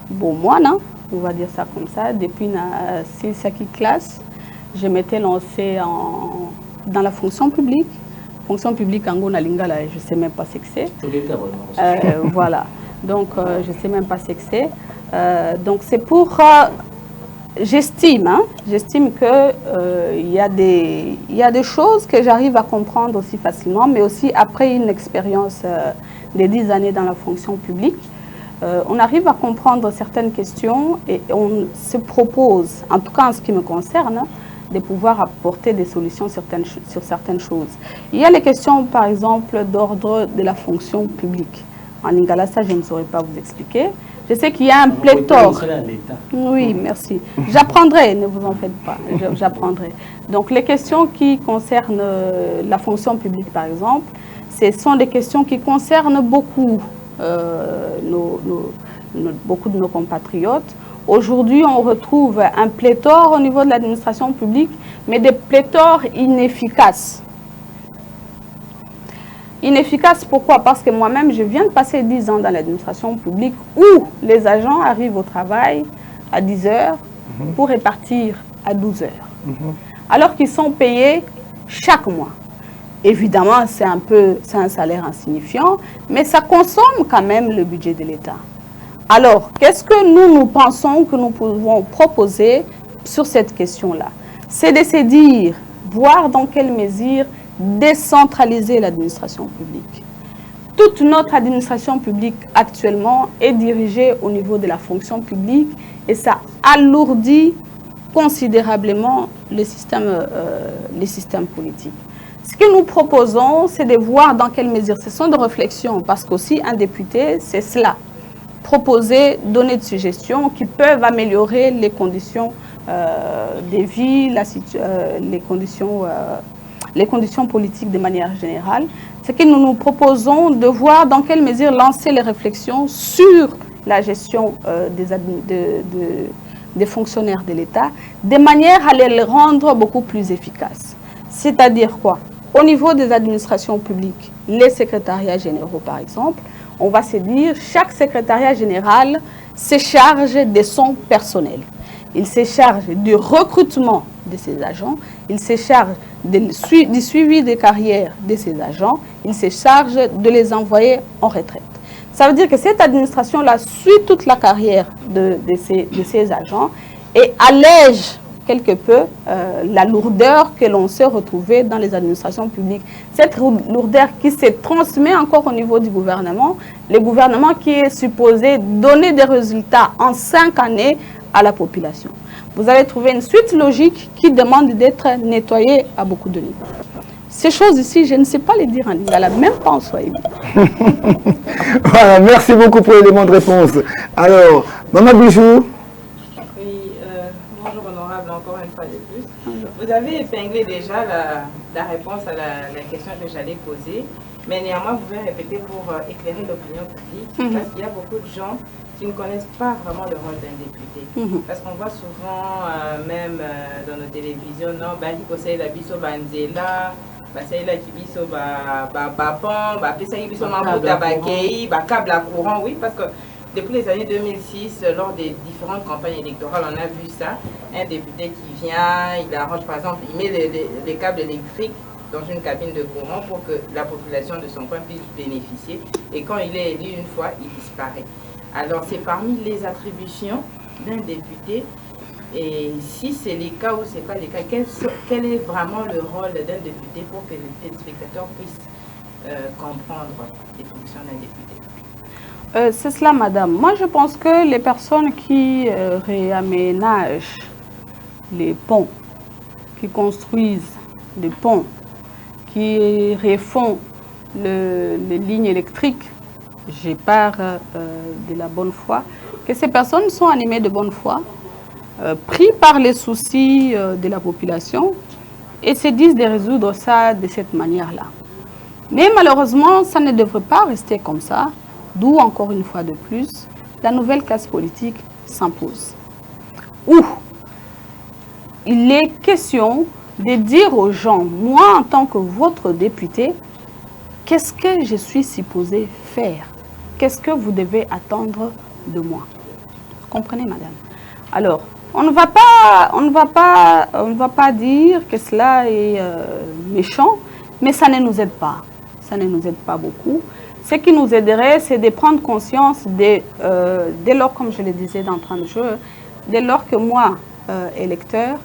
bon mois, non? On va dire ça comme ça. Depuis la 6e classe, je m'étais lancée dans la fonction publique. Fonction publique en Gona Lingala, je ne sais même pas ce que c'est. Voilà. Donc, je ne sais même pas ce que c'est. Donc, c'est pour... j'estime que y a des choses que j'arrive à comprendre aussi facilement, mais aussi après une expérience de 10 années dans la fonction publique, on arrive à comprendre certaines questions et on se propose, en tout cas en ce qui me concerne, de pouvoir apporter des solutions sur certaines choses. Il y a les questions, par exemple, d'ordre de la fonction publique. En lingala, ça, je ne saurais pas vous expliquer. Je sais qu'il y a un pléthore. Oui, merci. J'apprendrai, ne vous en faites pas, j'apprendrai. Donc, les questions qui concernent la fonction publique, par exemple, ce sont des questions qui concernent beaucoup beaucoup de nos compatriotes. Aujourd'hui, on retrouve un pléthore au niveau de l'administration publique, mais des pléthores inefficaces. Inefficaces, pourquoi? Parce que moi-même, je viens de passer 10 ans dans l'administration publique où les agents arrivent au travail à 10 heures pour repartir à 12 heures. Alors qu'ils sont payés chaque mois. Évidemment, c'est un salaire insignifiant, mais ça consomme quand même le budget de l'État. Alors, qu'est-ce que nous pensons que nous pouvons proposer sur cette question-là? C'est de se dire, voir dans quelle mesure décentraliser l'administration publique. Toute notre administration publique actuellement est dirigée au niveau de la fonction publique et ça alourdit considérablement le système politique. Ce que nous proposons, c'est de voir dans quelle mesure, ce sont des réflexions, parce qu'aussi un député, c'est cela, proposer, donner des suggestions qui peuvent améliorer les conditions de vie, les conditions politiques de manière générale. C'est que nous proposons de voir dans quelle mesure lancer les réflexions sur la gestion des fonctionnaires de l'État, de manière à les rendre beaucoup plus efficaces. C'est-à-dire quoi? Au niveau des administrations publiques, les secrétariats généraux par exemple, on va se dire chaque secrétariat général se charge de son personnel. Il se charge du recrutement de ses agents, il se charge du suivi des carrières de ses agents, il se charge de les envoyer en retraite. Ça veut dire que cette administration-là suit toute la carrière de ces agents et allège quelque peu la lourdeur que l'on s'est retrouvée dans les administrations publiques. Cette lourdeur qui se transmet encore au niveau du gouvernement, le gouvernement qui est supposé donner des résultats en 5 années à la population. vous allez trouver une suite logique qui demande d'être nettoyée à beaucoup de niveaux. Ces choses ici, je ne sais pas les dire en lingala, même pas en swahili. Voilà, merci beaucoup pour l'élément de réponse. Alors, Maman Bijou. Oui, bonjour honorable, encore une fois de plus. Vous avez épinglé déjà la réponse à la question que j'allais poser, mais néanmoins, vous pouvez répéter pour éclairer l'opinion publique, parce qu'il y a beaucoup de gens qui ne connaissent pas vraiment le rôle d'un député. Parce qu'on voit souvent, même dans nos télévisions, non, Bali Kosei la biso banzela, Basai la kibiso bapon, Bapesa kibiso mabuta bakei, câble à courant, oui, parce que depuis les années 2006, lors des différentes campagnes électorales, on a vu ça. Un député qui vient, il arrange par exemple, il met les câbles électriques dans une cabine de courant pour que la population de son coin puisse bénéficier. Et quand il est élu une fois, il disparaît. Alors c'est parmi les attributions d'un député. Et si c'est les cas ou ce n'est pas les cas, quel est vraiment le rôle d'un député pour que les téléspectateurs puissent comprendre les fonctions d'un député? C'est cela, madame. Moi, je pense que les personnes qui réaménagent les ponts, qui construisent les ponts, qui refont les lignes électriques, j'ai peur de la bonne foi, que ces personnes sont animées de bonne foi, pris par les soucis de la population et se disent de résoudre ça de cette manière-là. Mais malheureusement, ça ne devrait pas rester comme ça, d'où encore une fois de plus, la nouvelle classe politique s'impose. Où il est question de dire aux gens, moi en tant que votre député, qu'est-ce que je suis supposé faire? Qu'est-ce que vous devez attendre de moi? Vous comprenez, madame? Alors, on ne va pas dire que cela est méchant, mais ça ne nous aide pas. Ça ne nous aide pas beaucoup. Ce qui nous aiderait, c'est de prendre conscience dès lors, comme je le disais d'entrée de jeu, dès lors que moi, électeur,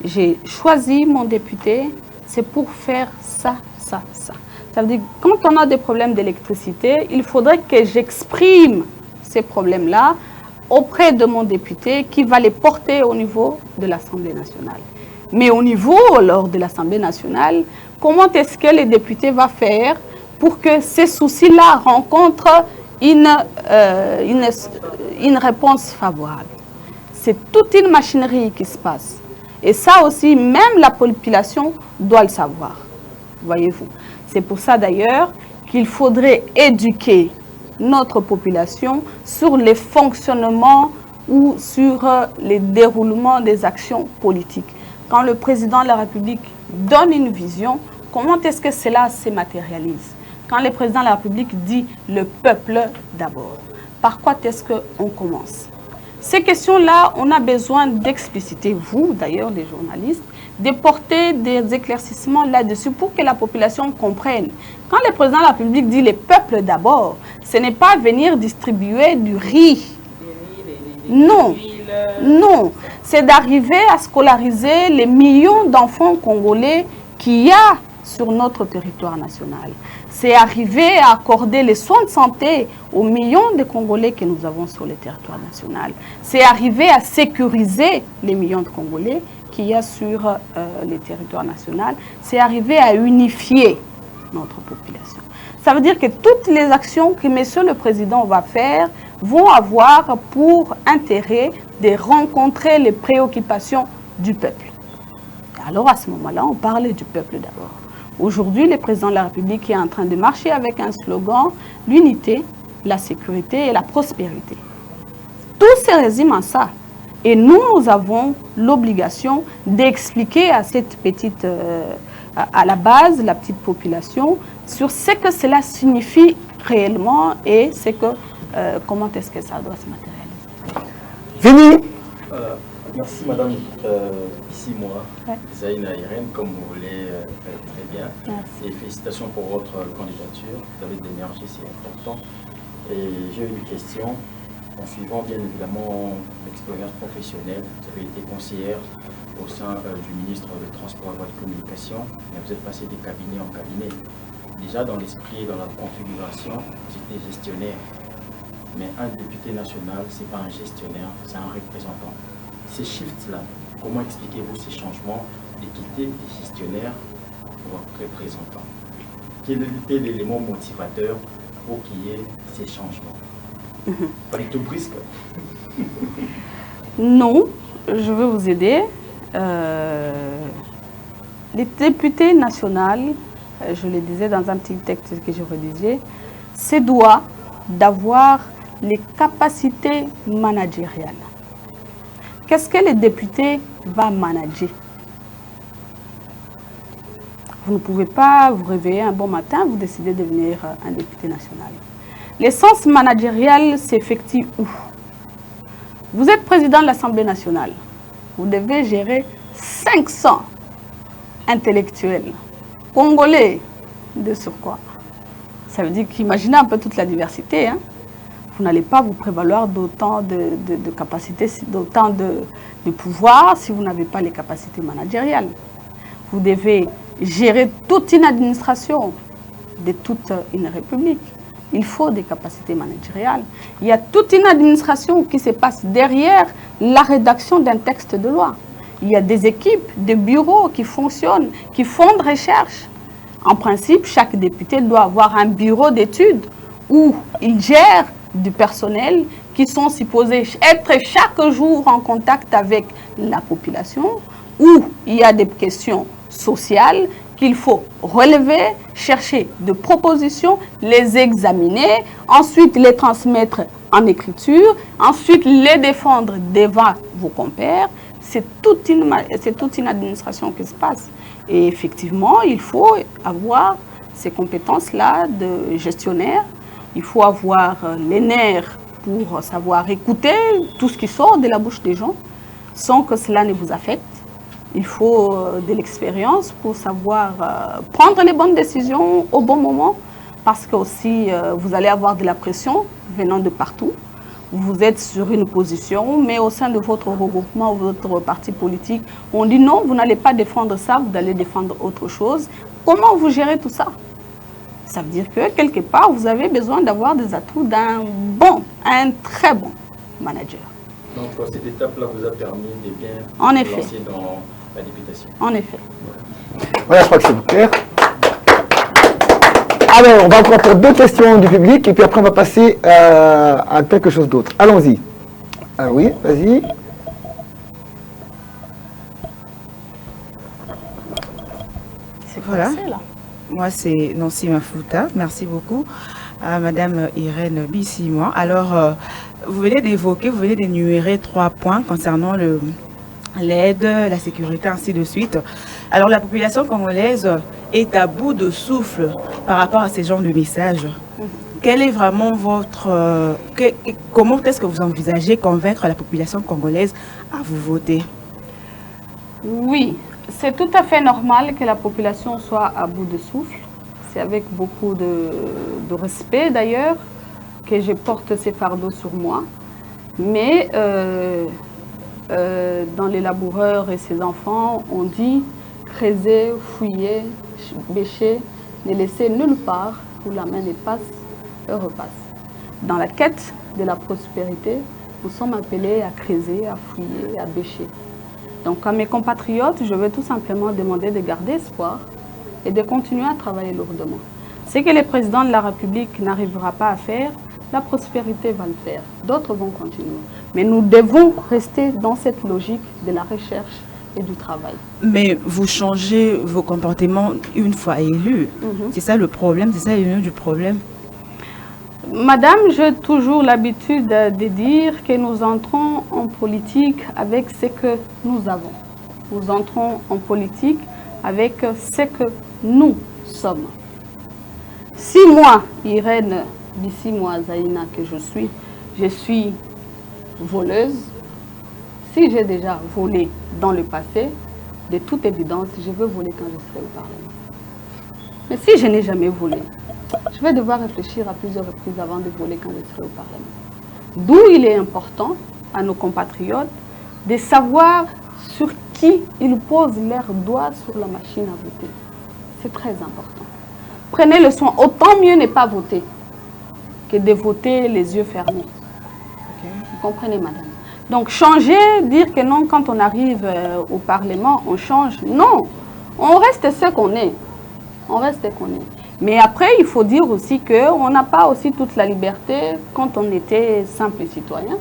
j'ai choisi mon député, c'est pour faire ça, ça, ça. Ça veut dire que quand on a des problèmes d'électricité, il faudrait que j'exprime ces problèmes-là auprès de mon député qui va les porter au niveau de l'Assemblée nationale. Mais au niveau lors de l'Assemblée nationale, comment est-ce que le député va faire pour que ces soucis-là rencontrent une réponse favorable? C'est toute une machinerie qui se passe. Et ça aussi, même la population doit le savoir. Voyez-vous. C'est pour ça d'ailleurs qu'il faudrait éduquer notre population sur les fonctionnements ou sur les déroulements des actions politiques. Quand le président de la République donne une vision, comment est-ce que cela se matérialise? Quand le président de la République dit le peuple d'abord, par quoi est-ce qu'on commence? Ces questions-là, on a besoin d'expliciter, vous d'ailleurs les journalistes, de porter des éclaircissements là-dessus pour que la population comprenne. Quand le président de la République dit le peuple d'abord, ce n'est pas venir distribuer du riz. Non, non, c'est d'arriver à scolariser les millions d'enfants congolais qu'il y a sur notre territoire national. C'est arriver à accorder les soins de santé aux millions de Congolais que nous avons sur le territoire national. C'est arriver à sécuriser les millions de Congolais qu'il y a sur le territoire national. C'est arriver à unifier notre population. Ça veut dire que toutes les actions que Monsieur le Président va faire vont avoir pour intérêt de rencontrer les préoccupations du peuple. Alors à ce moment-là, on parlait du peuple d'abord. Aujourd'hui, le président de la République est en train de marcher avec un slogan, l'unité, la sécurité et la prospérité. Tout se résume en ça. Et nous, nous avons l'obligation d'expliquer à cette petite, à la base, la petite population, sur ce que cela signifie réellement et ce que, comment est-ce que ça doit se matérialiser. Fini. Merci madame. Ici moi, Zaïna Irène, comme vous voulez très bien. Merci. Et félicitations pour votre candidature. Vous avez de l'énergie, c'est important. Et j'ai une question. En suivant bien évidemment l'expérience professionnelle, vous avez été conseillère au sein du ministre des Transports et de Communication, mais vous êtes passé de cabinet en cabinet. Déjà dans l'esprit et dans la configuration, vous étiez gestionnaire. Mais un député national, ce n'est pas un gestionnaire, c'est un représentant. Ces shifts-là, comment expliquez-vous ces changements d'équité des gestionnaires ou représentants? Quel était l'élément motivateur pour qu'il y ait ces changements? Pas du tout brusque. Non, je vais vous aider. Les députés nationaux, je le disais dans un petit texte que je rédigeais, se doit d'avoir les capacités managériales. Qu'est-ce que le député va manager? Vous ne pouvez pas vous réveiller un bon matin, vous décidez de devenir un député national. L'essence managériale s'effectue où? Vous êtes président de l'Assemblée nationale. Vous devez gérer 500 intellectuels, congolais de surcroît. Ça veut dire qu'imaginez un peu toute la diversité. Hein? Vous n'allez pas vous prévaloir d'autant de capacités, d'autant de pouvoir si vous n'avez pas les capacités managériales. Vous devez gérer toute une administration de toute une république. Il faut des capacités managériales. Il y a toute une administration qui se passe derrière la rédaction d'un texte de loi. Il y a des équipes, des bureaux qui fonctionnent, qui font de recherche. En principe, chaque député doit avoir un bureau d'études où il gère du personnel qui sont supposés être chaque jour en contact avec la population, où il y a des questions sociales qu'il faut relever, chercher de propositions, les examiner, ensuite les transmettre en écriture, ensuite les défendre devant vos compères. C'est toute une administration qui se passe. Et effectivement, il faut avoir ces compétences-là de gestionnaire. Il faut avoir les nerfs pour savoir écouter tout ce qui sort de la bouche des gens sans que cela ne vous affecte. Il faut de l'expérience pour savoir prendre les bonnes décisions au bon moment, parce que aussi vous allez avoir de la pression venant de partout. Vous êtes sur une position, mais au sein de votre regroupement ou votre parti politique, on dit non, vous n'allez pas défendre ça, vous allez défendre autre chose. Comment vous gérez tout ça? Ça veut dire que quelque part, vous avez besoin d'avoir des atouts un très bon manager. Donc cette étape-là vous a permis de bien en vous effet. lancer dans la députation. En effet. Voilà, je crois que c'est clair. Alors, on va encore faire 2 questions du public et puis après on va passer à quelque chose d'autre. Allons-y. Ah oui, vas-y. Voilà. Passé, là. Moi, c'est Nancy Mafuta. Merci beaucoup à Madame Irène Bissimois. Alors, vous venez d'énumérer 3 points concernant l'aide, la sécurité, ainsi de suite. Alors, la population congolaise est à bout de souffle par rapport à ces genres de messages. Quel est vraiment votre... comment est-ce que vous envisagez convaincre la population congolaise à vous voter? Oui, c'est tout à fait normal que la population soit à bout de souffle. C'est avec beaucoup de respect d'ailleurs que je porte ces fardeaux sur moi. Mais dans les laboureurs et ses enfants, on dit creuser, fouiller, bêcher, ne laisser nulle part où la main ne passe et repasse. Dans la quête de la prospérité, nous sommes appelés à creuser, à fouiller, à bêcher. Donc à mes compatriotes, je veux tout simplement demander de garder espoir et de continuer à travailler lourdement. Ce que le président de la République n'arrivera pas à faire, la prospérité va le faire. D'autres vont continuer. Mais nous devons rester dans cette logique de la recherche et du travail. Mais vous changez vos comportements une fois élu. C'est ça le problème, c'est ça le nœud du problème. Madame, j'ai toujours l'habitude de dire que nous entrons en politique avec ce que nous avons. Nous entrons en politique avec ce que nous sommes. Si moi, Irène Bissimois Zaïna, que je suis voleuse, si j'ai déjà volé dans le passé, de toute évidence, je veux voler quand je serai au Parlement. Mais si je n'ai jamais volé, je vais devoir réfléchir à plusieurs reprises avant de voler quand je serai au Parlement. D'où il est important à nos compatriotes de savoir sur qui ils posent leurs doigts sur la machine à voter. C'est très important. Prenez le soin, autant mieux ne pas voter que de voter les yeux fermés. Vous comprenez, madame? Donc changer, dire que non, quand on arrive au Parlement, on change. Non, on reste ce qu'on est. On reste ce qu'on est. Mais après, il faut dire aussi qu'on n'a pas aussi toute la liberté quand on était simple citoyen.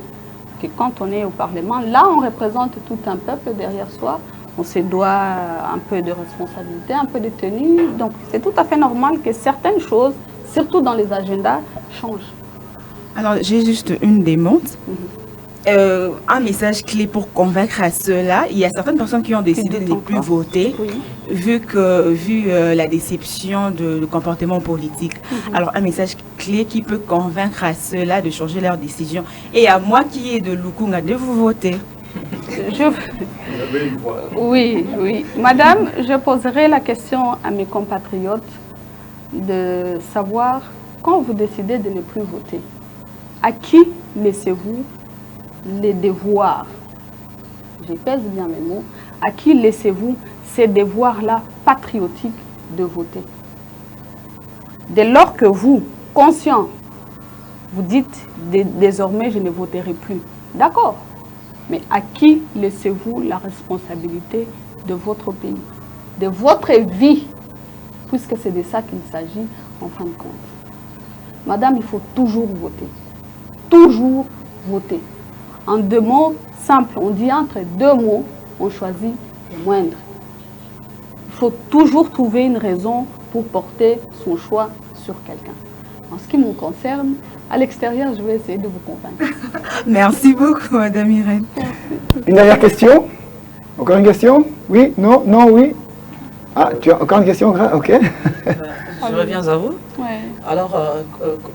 Que quand on est au Parlement, là, on représente tout un peuple derrière soi. On se doit un peu de responsabilité, un peu de tenue. Donc, c'est tout à fait normal que certaines choses, surtout dans les agendas, changent. Alors, j'ai juste une demande. Un message clé pour convaincre à ceux-là. Il y a certaines personnes qui ont décidé de ne plus voter, vu la déception du comportement politique. Alors, un message clé qui peut convaincre à ceux-là de changer leur décision. Et à moi qui est de Lukunga, de vous voter. Oui. Madame, je poserai la question à mes compatriotes de savoir, quand vous décidez de ne plus voter, à qui laissez-vous les devoirs, je pèse bien mes mots, à qui laissez-vous ces devoirs-là patriotiques de voter? Dès lors que vous, conscient, vous dites désormais je ne voterai plus, d'accord, mais à qui laissez-vous la responsabilité de votre pays, de votre vie, puisque c'est de ça qu'il s'agit en fin de compte. Madame, il faut toujours voter. Toujours voter. En 2 mots simples, on dit entre 2 mots, on choisit le moindre. Il faut toujours trouver une raison pour porter son choix sur quelqu'un. En ce qui me concerne, à l'extérieur, je vais essayer de vous convaincre. Merci beaucoup, Madame Irène. Une dernière question? Encore une question? Oui? Non? Non? Oui? Ah, tu as encore une question? Ok. Je reviens à vous. Ouais. Alors,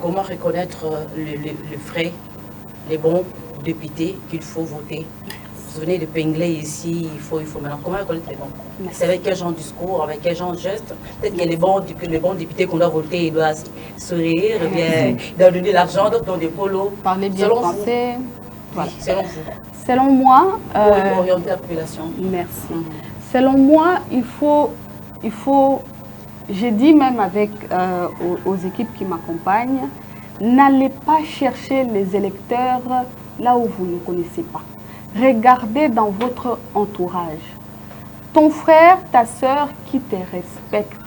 comment reconnaître les vrais, les bons députés qu'il faut voter? Vous venez de Pengler ici, il faut maintenant. Comment reconnaître les bons? C'est avec quel genre de discours, avec quel genre de geste? Peut-être qu'il y a les bons députés qu'on doit voter, ils doivent sourire, bien, ils doivent donner l'argent, d'autres dans des polos. Parler bien français. Voilà. Selon vous. Selon moi... Pour orienter la population. Merci. Selon moi, il faut, j'ai dit même avec aux équipes qui m'accompagnent, n'allez pas chercher les électeurs là où vous ne connaissez pas. Regardez dans votre entourage. Ton frère, ta soeur qui te respecte.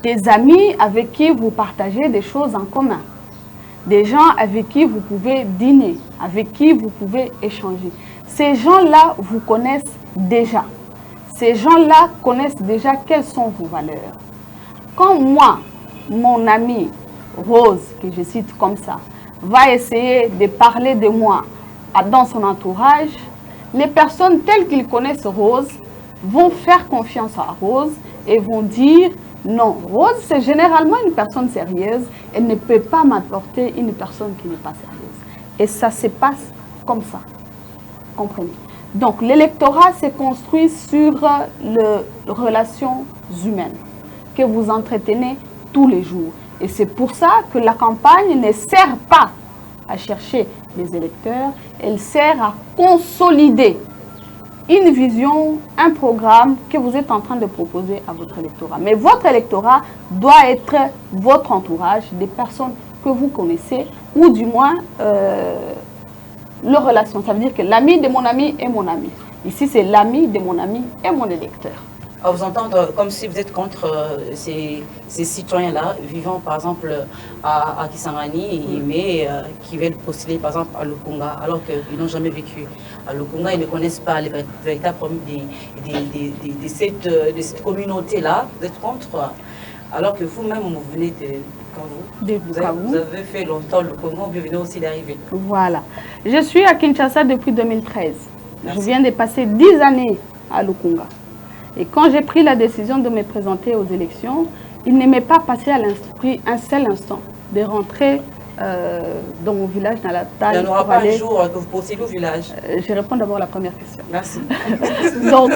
Tes amis avec qui vous partagez des choses en commun. Des gens avec qui vous pouvez dîner, avec qui vous pouvez échanger. Ces gens-là vous connaissent déjà. Ces gens-là connaissent déjà quelles sont vos valeurs. Quand moi, mon amie Rose, que je cite comme ça, va essayer de parler de moi dans son entourage, les personnes telles qu'ils connaissent Rose vont faire confiance à Rose et vont dire non, Rose c'est généralement une personne sérieuse, elle ne peut pas m'apporter une personne qui n'est pas sérieuse. Et ça se passe comme ça, comprenez. Donc l'électorat se construit sur les relations humaines que vous entretenez tous les jours. Et c'est pour ça que la campagne ne sert pas à chercher les électeurs, elle sert à consolider une vision, un programme que vous êtes en train de proposer à votre électorat. Mais votre électorat doit être votre entourage, des personnes que vous connaissez, ou du moins leur relation. Ça veut dire que l'ami de mon ami est mon ami. Ici, c'est l'ami de mon ami et mon électeur. À vous entendre comme si vous êtes contre ces citoyens-là, vivant par exemple à Kisangani, mais qui veulent postuler par exemple à Lukunga, alors qu'ils n'ont jamais vécu à Lukunga, ils ne connaissent pas les véritables problèmes de cette communauté-là. Vous êtes contre, alors que vous-même, vous venez vous avez fait longtemps le Congo, vous venez aussi d'arriver. Voilà. Je suis à Kinshasa depuis 2013. Merci. Je viens de passer 10 années à Lukunga. Et quand j'ai pris la décision de me présenter aux élections, il ne m'est pas passé à l'esprit un seul instant de rentrer dans mon village, dans la taille. Il n'y en aura pas un jour que vous postulez au village. Je réponds d'abord à la première question. Merci. Donc,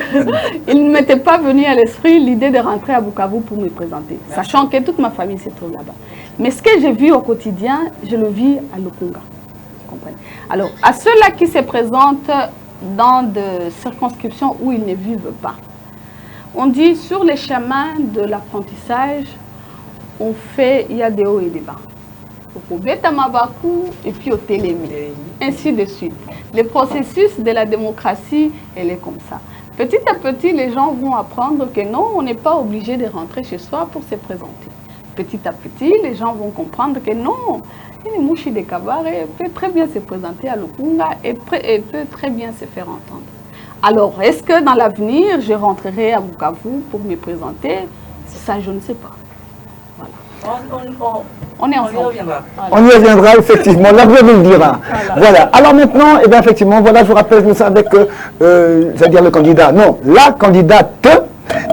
il ne m'était pas venu à l'esprit l'idée de rentrer à Bukavu pour me présenter, sachant que toute ma famille se trouve là-bas. Mais ce que j'ai vu au quotidien, je le vis à Lukunga. Vous comprenez? Alors, à ceux-là qui se présentent dans des circonscriptions où ils ne vivent pas, on dit sur les chemins de l'apprentissage, il y a des hauts et des bas. au Betamabaku et puis au Télémi, ainsi de suite. Le processus de la démocratie, elle est comme ça. Petit à petit, les gens vont apprendre que non, on n'est pas obligé de rentrer chez soi pour se présenter. Petit à petit, les gens vont comprendre que non, une mouchi de Kabare peut très bien se présenter à Lukunga et peut très bien se faire entendre. Alors, est-ce que dans l'avenir, je rentrerai à Bukavu pour me présenter? Ça, je ne sais pas. On est ensemble. On y reviendra, effectivement. L'avenir nous le dira. Voilà. Alors maintenant, eh bien, effectivement, voilà, je vous rappelle, nous sommes avec, j'allais dire le candidat, non, la candidate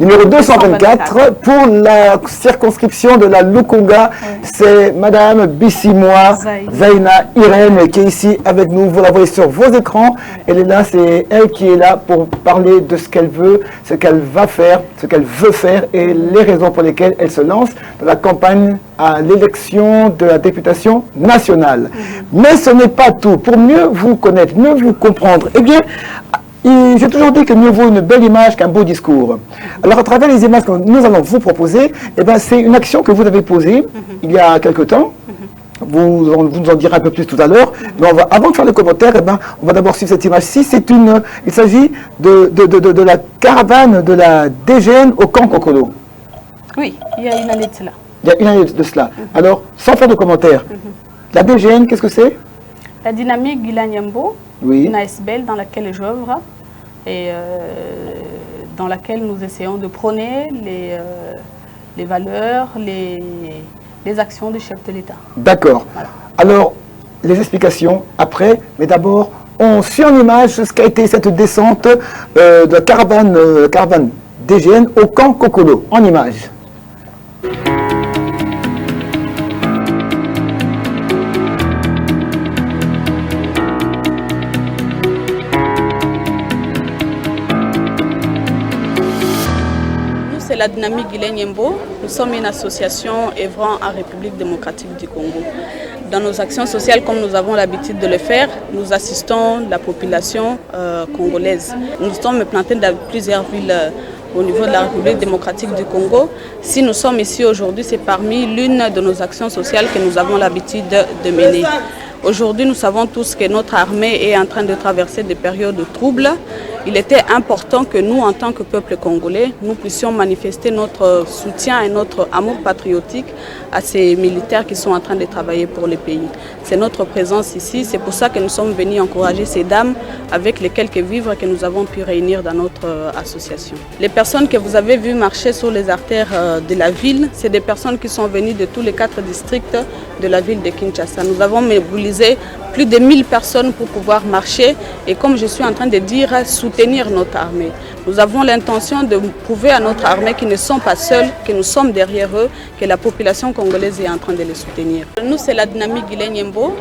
numéro 224 pour la circonscription de la Lukunga. C'est Madame Bissimois Zaina Irène qui est ici avec nous. Vous la voyez sur vos écrans. Elle est là, c'est elle qui est là pour parler de ce qu'elle veut, ce qu'elle va faire, ce qu'elle veut faire et les raisons pour lesquelles elle se lance dans la campagne à l'élection de la députation nationale. Mais ce n'est pas tout. Pour mieux vous connaître, mieux vous comprendre, eh bien, j'ai toujours dit que mieux vaut une belle image qu'un beau discours. Alors, à travers les images que nous allons vous proposer, eh ben, c'est une action que vous avez posée il y a quelque temps. Vous nous en direz un peu plus tout à l'heure. Mais avant de faire le commentaire, eh ben, on va d'abord suivre cette image-ci. Il s'agit de la caravane de la DGN au camp Kokolo. Oui, il y a une année de cela. Il y a une année de cela. Alors, sans faire de commentaire, la DGN, qu'est-ce que c'est? La dynamique Guilanyambo, oui. Une ASBL dans laquelle j'œuvre et dans laquelle nous essayons de prôner les valeurs, les actions du chef de l'État. D'accord. Voilà. Alors, les explications après, mais d'abord, on suit en image ce qu'a été cette descente de la caravane DGN au camp Kokolo, en image. C'est la dynamique Guilanyambo. Nous sommes une association œuvrant en République démocratique du Congo. Dans nos actions sociales, comme nous avons l'habitude de le faire, nous assistons la population congolaise. Nous sommes plantés dans plusieurs villes au niveau de la République démocratique du Congo. Si nous sommes ici aujourd'hui, c'est parmi l'une de nos actions sociales que nous avons l'habitude de mener. Aujourd'hui, nous savons tous que notre armée est en train de traverser des périodes de troubles. Il était important que nous, en tant que peuple congolais, nous puissions manifester notre soutien et notre amour patriotique à ces militaires qui sont en train de travailler pour le pays. C'est notre présence ici, c'est pour ça que nous sommes venus encourager ces dames avec les quelques vivres que nous avons pu réunir dans notre association. Les personnes que vous avez vues marcher sur les artères de la ville, c'est des personnes qui sont venues de tous les 4 districts de la ville de Kinshasa. Nous avons mobilisé plus de 1000 personnes pour pouvoir marcher et, comme je suis en train de dire, soutenir notre armée. Nous avons l'intention de prouver à notre armée qu'ils ne sont pas seuls, que nous sommes derrière eux, que la population congolaise est en train de les soutenir. Nous, c'est la dynamique Guilanyambo.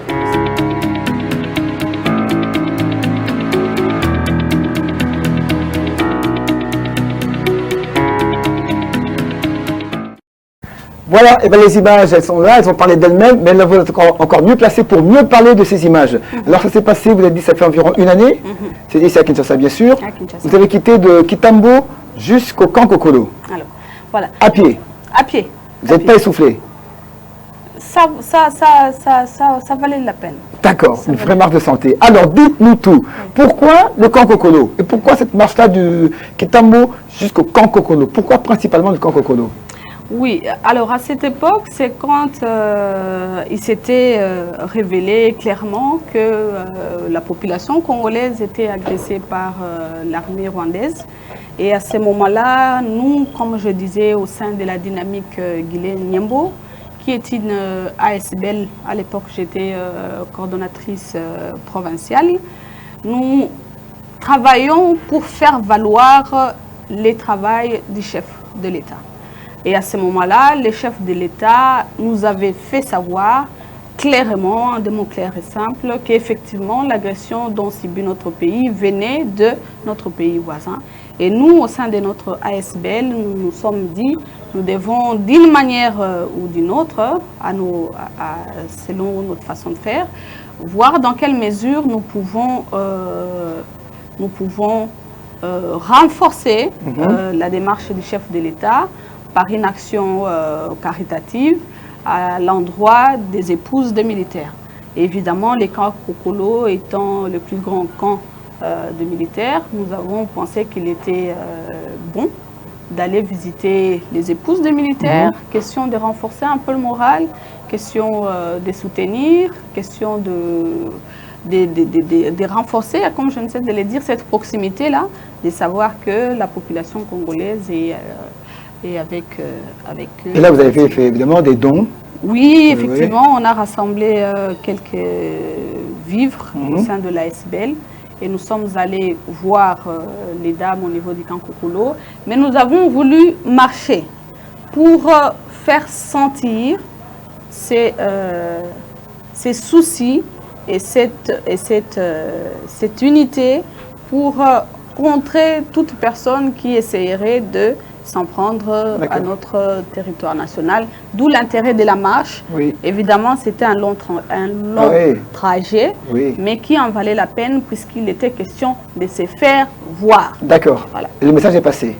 Voilà, et bien les images, elles sont là, elles ont parlé d'elles-mêmes, mais elles vont être encore mieux placées pour mieux parler de ces images. Alors ça s'est passé, vous avez dit, ça fait environ une année. C'est ici à Kinshasa, bien sûr. Vous avez quitté de Kitambo jusqu'au camp Kokolo. Alors, voilà. À pied. À pied. Vous n'êtes pas essoufflé? Ça valait la peine. D'accord, une vraie marche de santé. Alors, dites-nous tout. Pourquoi le camp Kokolo? Et pourquoi cette marche-là du Kitambo jusqu'au camp Kokolo? Pourquoi principalement le camp Kokolo? Oui, alors à cette époque, c'est quand il s'était révélé clairement que la population congolaise était agressée par l'armée rwandaise. Et à ce moment-là, nous, comme je disais, au sein de la dynamique Guilanyambo, qui est une ASBL, à l'époque j'étais coordonnatrice provinciale, nous travaillons pour faire valoir les travaux du chef de l'État. Et à ce moment-là, le chef de l'État nous avait fait savoir clairement, de mots clairs et simples, qu'effectivement l'agression dont subit notre pays venait de notre pays voisin. Et nous, au sein de notre ASBL, nous nous sommes dit, nous devons d'une manière ou d'une autre, selon notre façon de faire, voir dans quelle mesure nous pouvons renforcer la démarche du chef de l'État par une action caritative à l'endroit des épouses des militaires. Et évidemment, les camps Kokolo étant le plus grand camp de militaires, nous avons pensé qu'il était bon d'aller visiter les épouses des militaires, question de renforcer un peu le moral, question de soutenir, question de renforcer, comme je ne sais de le dire, cette proximité-là, de savoir que la population congolaise est avec eux. Et là, vous avez fait évidemment des dons. Oui, effectivement, on a rassemblé quelques vivres au sein de l'ASBL et nous sommes allés voir les dames au niveau du camp Kokolo. Mais nous avons voulu marcher pour faire sentir ces soucis et cette unité pour contrer toute personne qui essayerait de s'en prendre à notre territoire national, d'où l'intérêt de la marche. Oui. Évidemment, c'était un long trajet, mais qui en valait la peine puisqu'il était question de se faire voir. D'accord. Voilà. Le message est passé.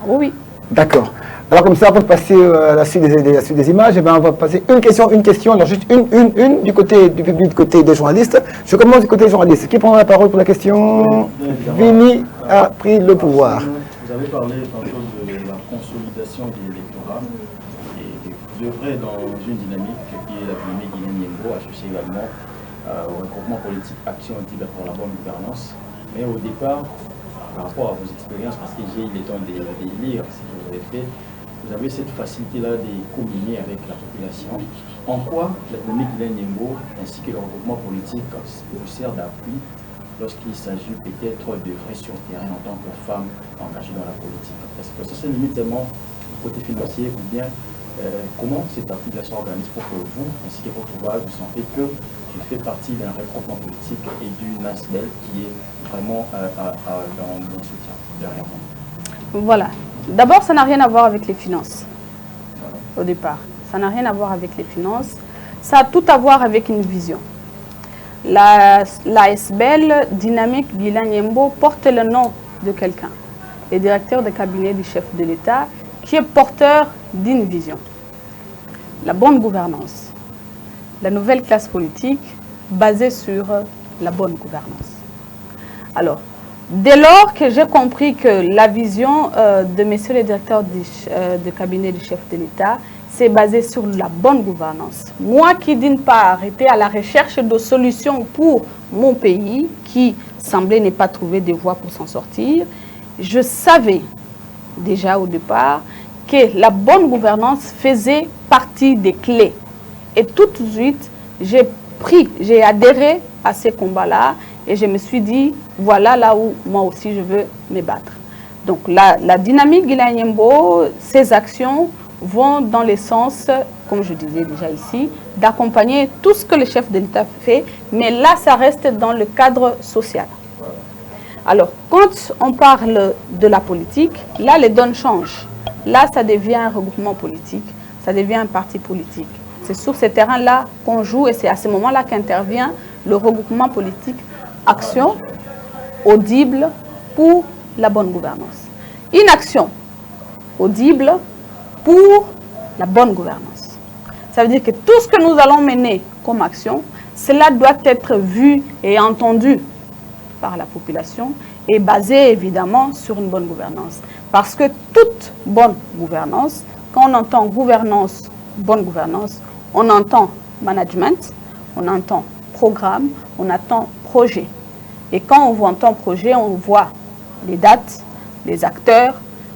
Oui. D'accord. Alors comme ça, pour passer à la suite des images, eh bien, on va passer une question, alors juste une du côté du public, du côté des journalistes. Je commence du côté des journalistes. Qui prend la parole pour la question? Vini a pris le pouvoir. Vous avez parlé tantôt de la consolidation de l'électorat et vous œuvrez dans une dynamique qui est la dynamique Guinée-Niembo, associée également au regroupement politique Action Tibet pour la bonne gouvernance. Mais au départ, par rapport à vos expériences, parce que j'ai eu le temps de lire ce que vous avez fait, vous avez cette facilité-là de communier avec la population. En quoi la dynamique Guinée-Niembo ainsi que le regroupement politique vous sert d'appui lorsqu'il s'agit peut-être de vrai sur le terrain en tant que femme engagée dans la politique? Est-ce que ça se limite tellement au côté financier ou bien comment cette appui-là s'organise pour que vous, ainsi que votre base, vous sentez que je fais partie d'un regroupement politique et d'une ASBL qui est vraiment dans le soutien derrière moi? Voilà. D'abord, ça n'a rien à voir avec les finances, au départ. Ça n'a rien à voir avec les finances. Ça a tout à voir avec une vision. La ASBL Dynamique Guinée-Niembo porte le nom de quelqu'un, le directeur de cabinet du chef de l'État, qui est porteur d'une vision. La bonne gouvernance, la nouvelle classe politique basée sur la bonne gouvernance. Alors, dès lors que j'ai compris que la vision de monsieur le directeur de cabinet du chef de l'État c'est basé sur la bonne gouvernance. Moi qui, d'une part, étais à la recherche de solutions pour mon pays, qui semblait ne pas trouver de voies pour s'en sortir, je savais déjà au départ que la bonne gouvernance faisait partie des clés. Et tout de suite, j'ai adhéré à ces combats-là et je me suis dit, voilà là où moi aussi je veux me battre. Donc la dynamique Guinée-Niembo, ses actions vont dans le sens, comme je disais déjà ici, d'accompagner tout ce que le chef de l'État fait, mais là, ça reste dans le cadre social. Alors, quand on parle de la politique, là, les donnes changent. Là, ça devient un regroupement politique, ça devient un parti politique. C'est sur ces terrains-là qu'on joue et c'est à ce moment-là qu'intervient le regroupement politique Action audible pour la bonne gouvernance. Une action audible pour la bonne gouvernance. Ça veut dire que tout ce que nous allons mener comme action, cela doit être vu et entendu par la population et basé évidemment sur une bonne gouvernance. Parce que toute bonne gouvernance, quand on entend gouvernance, bonne gouvernance, on entend management, on entend programme, on entend projet. Et quand on entend projet, on voit les dates, les acteurs,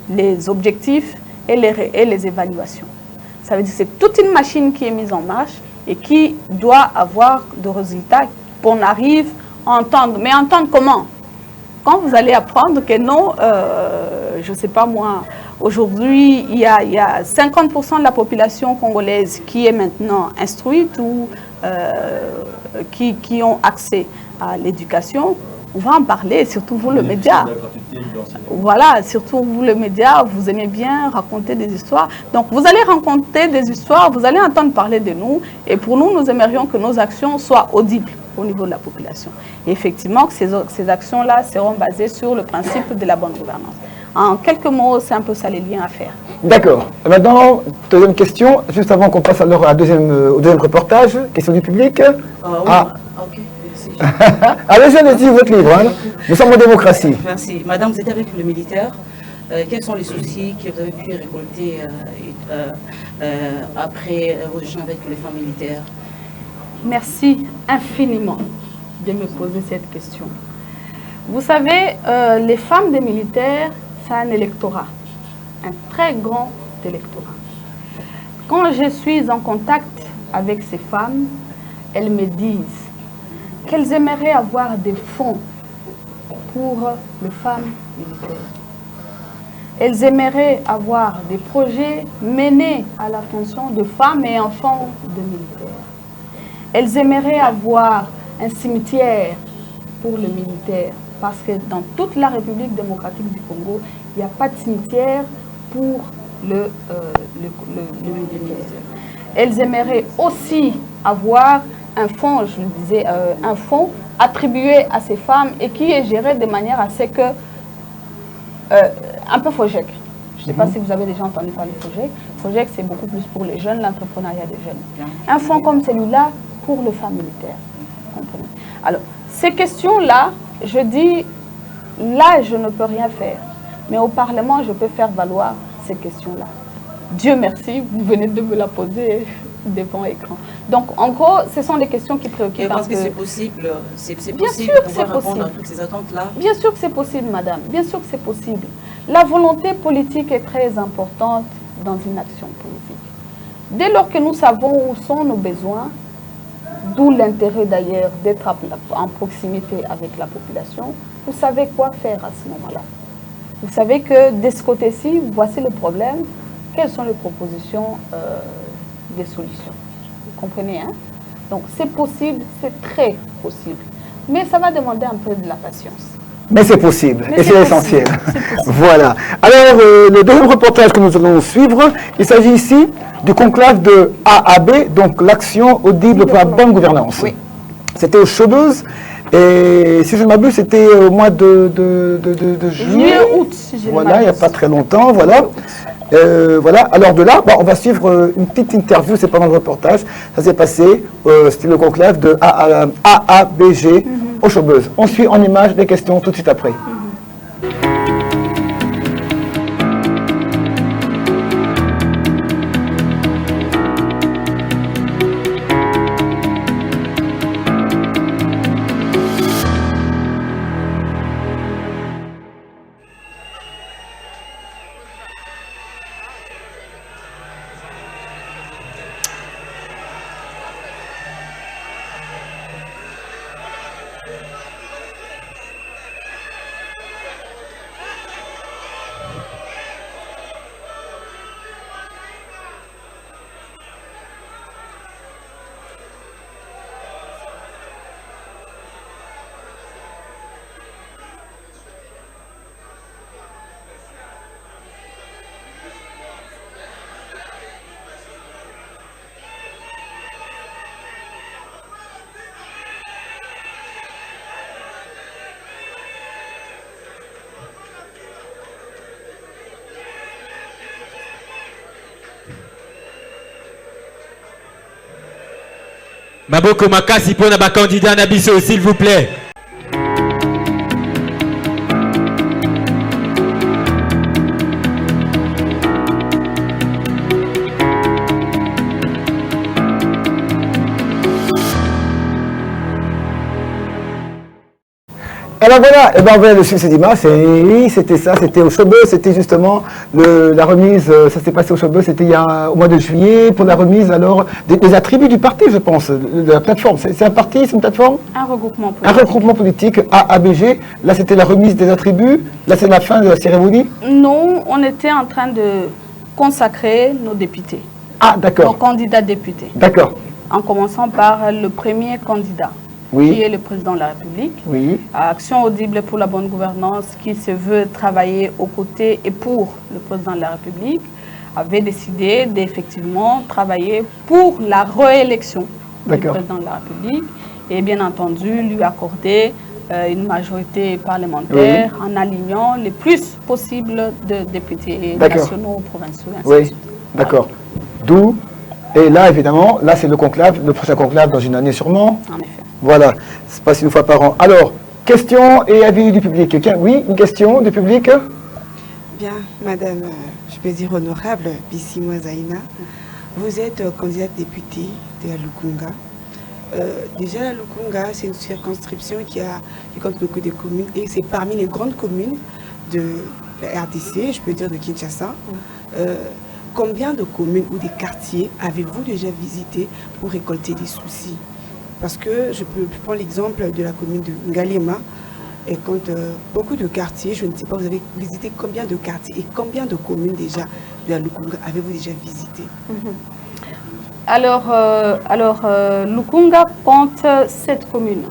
les objectifs et les évaluations. Ça veut dire que c'est toute une machine qui est mise en marche et qui doit avoir de résultats qu'on arrive à entendre. Mais entendre comment? Quand vous allez apprendre que non, je ne sais pas moi, aujourd'hui, il y a 50% de la population congolaise qui est maintenant instruite ou qui ont accès à l'éducation, on va en parler, surtout vous le média. Voilà, surtout vous le média, vous aimez bien raconter des histoires. Donc vous allez raconter des histoires, vous allez entendre parler de nous. Et pour nous, nous aimerions que nos actions soient audibles au niveau de la population. Et effectivement, ces actions-là seront basées sur le principe de la bonne gouvernance. En quelques mots, c'est un peu ça les liens à faire. D'accord. Maintenant, deuxième question, juste avant qu'on passe alors au deuxième reportage, question du public. Ok, merci. Allez-y, votre livre. Hein. Nous sommes en démocratie. Merci. Madame, vous êtes avec le militaire. Quels sont les soucis que vous avez pu récolter après vos échanges avec les femmes militaires? Merci infiniment de me poser cette question. Vous savez, les femmes des militaires, c'est un électorat, un très grand électorat. Quand je suis en contact avec ces femmes, elles me disent qu'elles aimeraient avoir des fonds pour les femmes militaires. Elles aimeraient avoir des projets menés à l'attention de femmes et enfants de militaires. Elles aimeraient avoir un cimetière pour le militaire, parce que dans toute la République démocratique du Congo, il n'y a pas de cimetière pour le militaire. Elles aimeraient aussi avoir un fonds, je le disais, un fonds attribué à ces femmes et qui est géré de manière à ce que, un peu FOGEC. Je ne sais pas si vous avez déjà entendu parler de FOGEC. FOGEC, c'est beaucoup plus pour les jeunes, l'entrepreneuriat des jeunes. Un fonds comme celui-là pour les femmes militaires. Comprenez? Alors, ces questions-là, je dis, là, je ne peux rien faire. Mais au Parlement, je peux faire valoir ces questions-là. Dieu merci, vous venez de me la poser devant l'écran. Donc, en gros, ce sont des questions qui préoccupent. Et parce que c'est possible, Bien sûr de que pouvoir c'est répondre possible. à toutes ces attentes-là. Bien sûr que c'est possible, madame. Bien sûr que c'est possible. La volonté politique est très importante dans une action politique. Dès lors que nous savons où sont nos besoins, d'où l'intérêt d'ailleurs d'être en proximité avec la population, vous savez quoi faire à ce moment-là. Vous savez que de ce côté-ci, voici le problème, quelles sont les propositions des solutions. Vous comprenez, hein? Donc c'est possible, c'est très possible. Mais ça va demander un peu de la patience. Mais c'est possible, Mais et c'est essentiel. Voilà. Alors, le deuxième reportage que nous allons suivre, il s'agit ici du conclave de AAB, donc l'Action audible pour la bonne gouvernance. Oui. C'était aux Chaubeuse, et si je ne m'abuse, c'était au mois de juillet. Août, si je ne Voilà, il n'y a m'abuse. pas très longtemps, voilà. Voilà, alors de là, on va suivre une petite interview, c'est pendant le reportage. Ça s'est passé, c'était le conclave de AABG aux Chaubeuse. On suit en images des questions tout de suite après. Maboko makasi pour na candidat na biso, s'il vous plaît. Alors voilà, et ben on va le suivre cette image, et oui, c'était ça, c'était au Chaubeuse, c'était justement la remise, ça s'est passé au Chaubeuse, c'était au mois de juillet, pour la remise alors des attributs du parti, je pense, de la plateforme. C'est un parti, c'est une plateforme? Un regroupement politique. Un regroupement politique, AABG, là c'était la remise des attributs, là c'est la fin de la cérémonie? Non, on était en train de consacrer nos députés. Ah Nos d'accord, candidats députés. d'accord, En commençant par le premier candidat, Oui. qui est le président de la République. oui, Action audible pour la bonne gouvernance, qui se veut travailler aux côtés et pour le président de la République, avait décidé d'effectivement travailler pour la réélection du D'accord. président de la République et bien entendu lui accorder une majorité parlementaire en alignant le plus possible de députés nationaux, provinciaux. Oui, d'accord. D'où, et là évidemment, là c'est le conclave, le prochain conclave dans une année sûrement. En effet. Voilà, c'est passe une fois par an. Alors, questions et avis du public. Oui, une question du public? Bien, madame, je peux dire honorable, Bissimo Zaina, vous êtes candidate députée de la Lukunga. Déjà, la Lukunga, c'est une circonscription qui compte beaucoup de communes et c'est parmi les grandes communes de la RDC, je peux dire de Kinshasa. Combien de communes ou des quartiers avez-vous déjà visité pour récolter des soucis? Parce que je prends l'exemple de la commune de Ngalema, et compte beaucoup de quartiers, je ne sais pas, vous avez visité combien de quartiers et combien de communes déjà de la Lukunga avez-vous déjà visité? Alors, Lukunga compte 7 communes.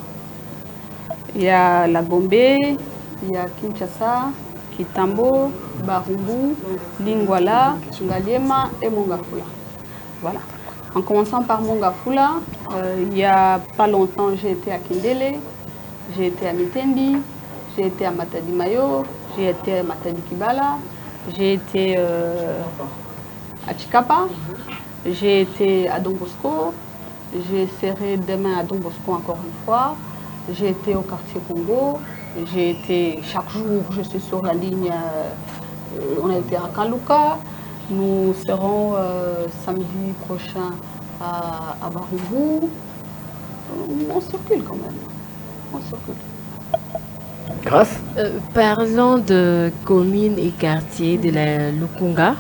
Il y a la Gombe, il y a Kinshasa, Kitambo, Barumbu, Lingwala, Ngalema et Mongafula. Voilà. En commençant par Mongafula, il n'y a pas longtemps, j'ai été à Kindele, j'ai été à Mitendi, j'ai été à Matadi Mayo, j'ai été à Matadi Kibala, j'ai été à Chikapa, j'ai été à Don Bosco, j'ai serré demain à Don Bosco encore une fois, j'ai été au quartier Congo, j'ai été chaque jour, je suis sur la ligne, on a été à Kaluka, nous serons samedi prochain à Barumbu, on circule quand même. Grâce. Parlant de communes et quartiers de la Lukunga,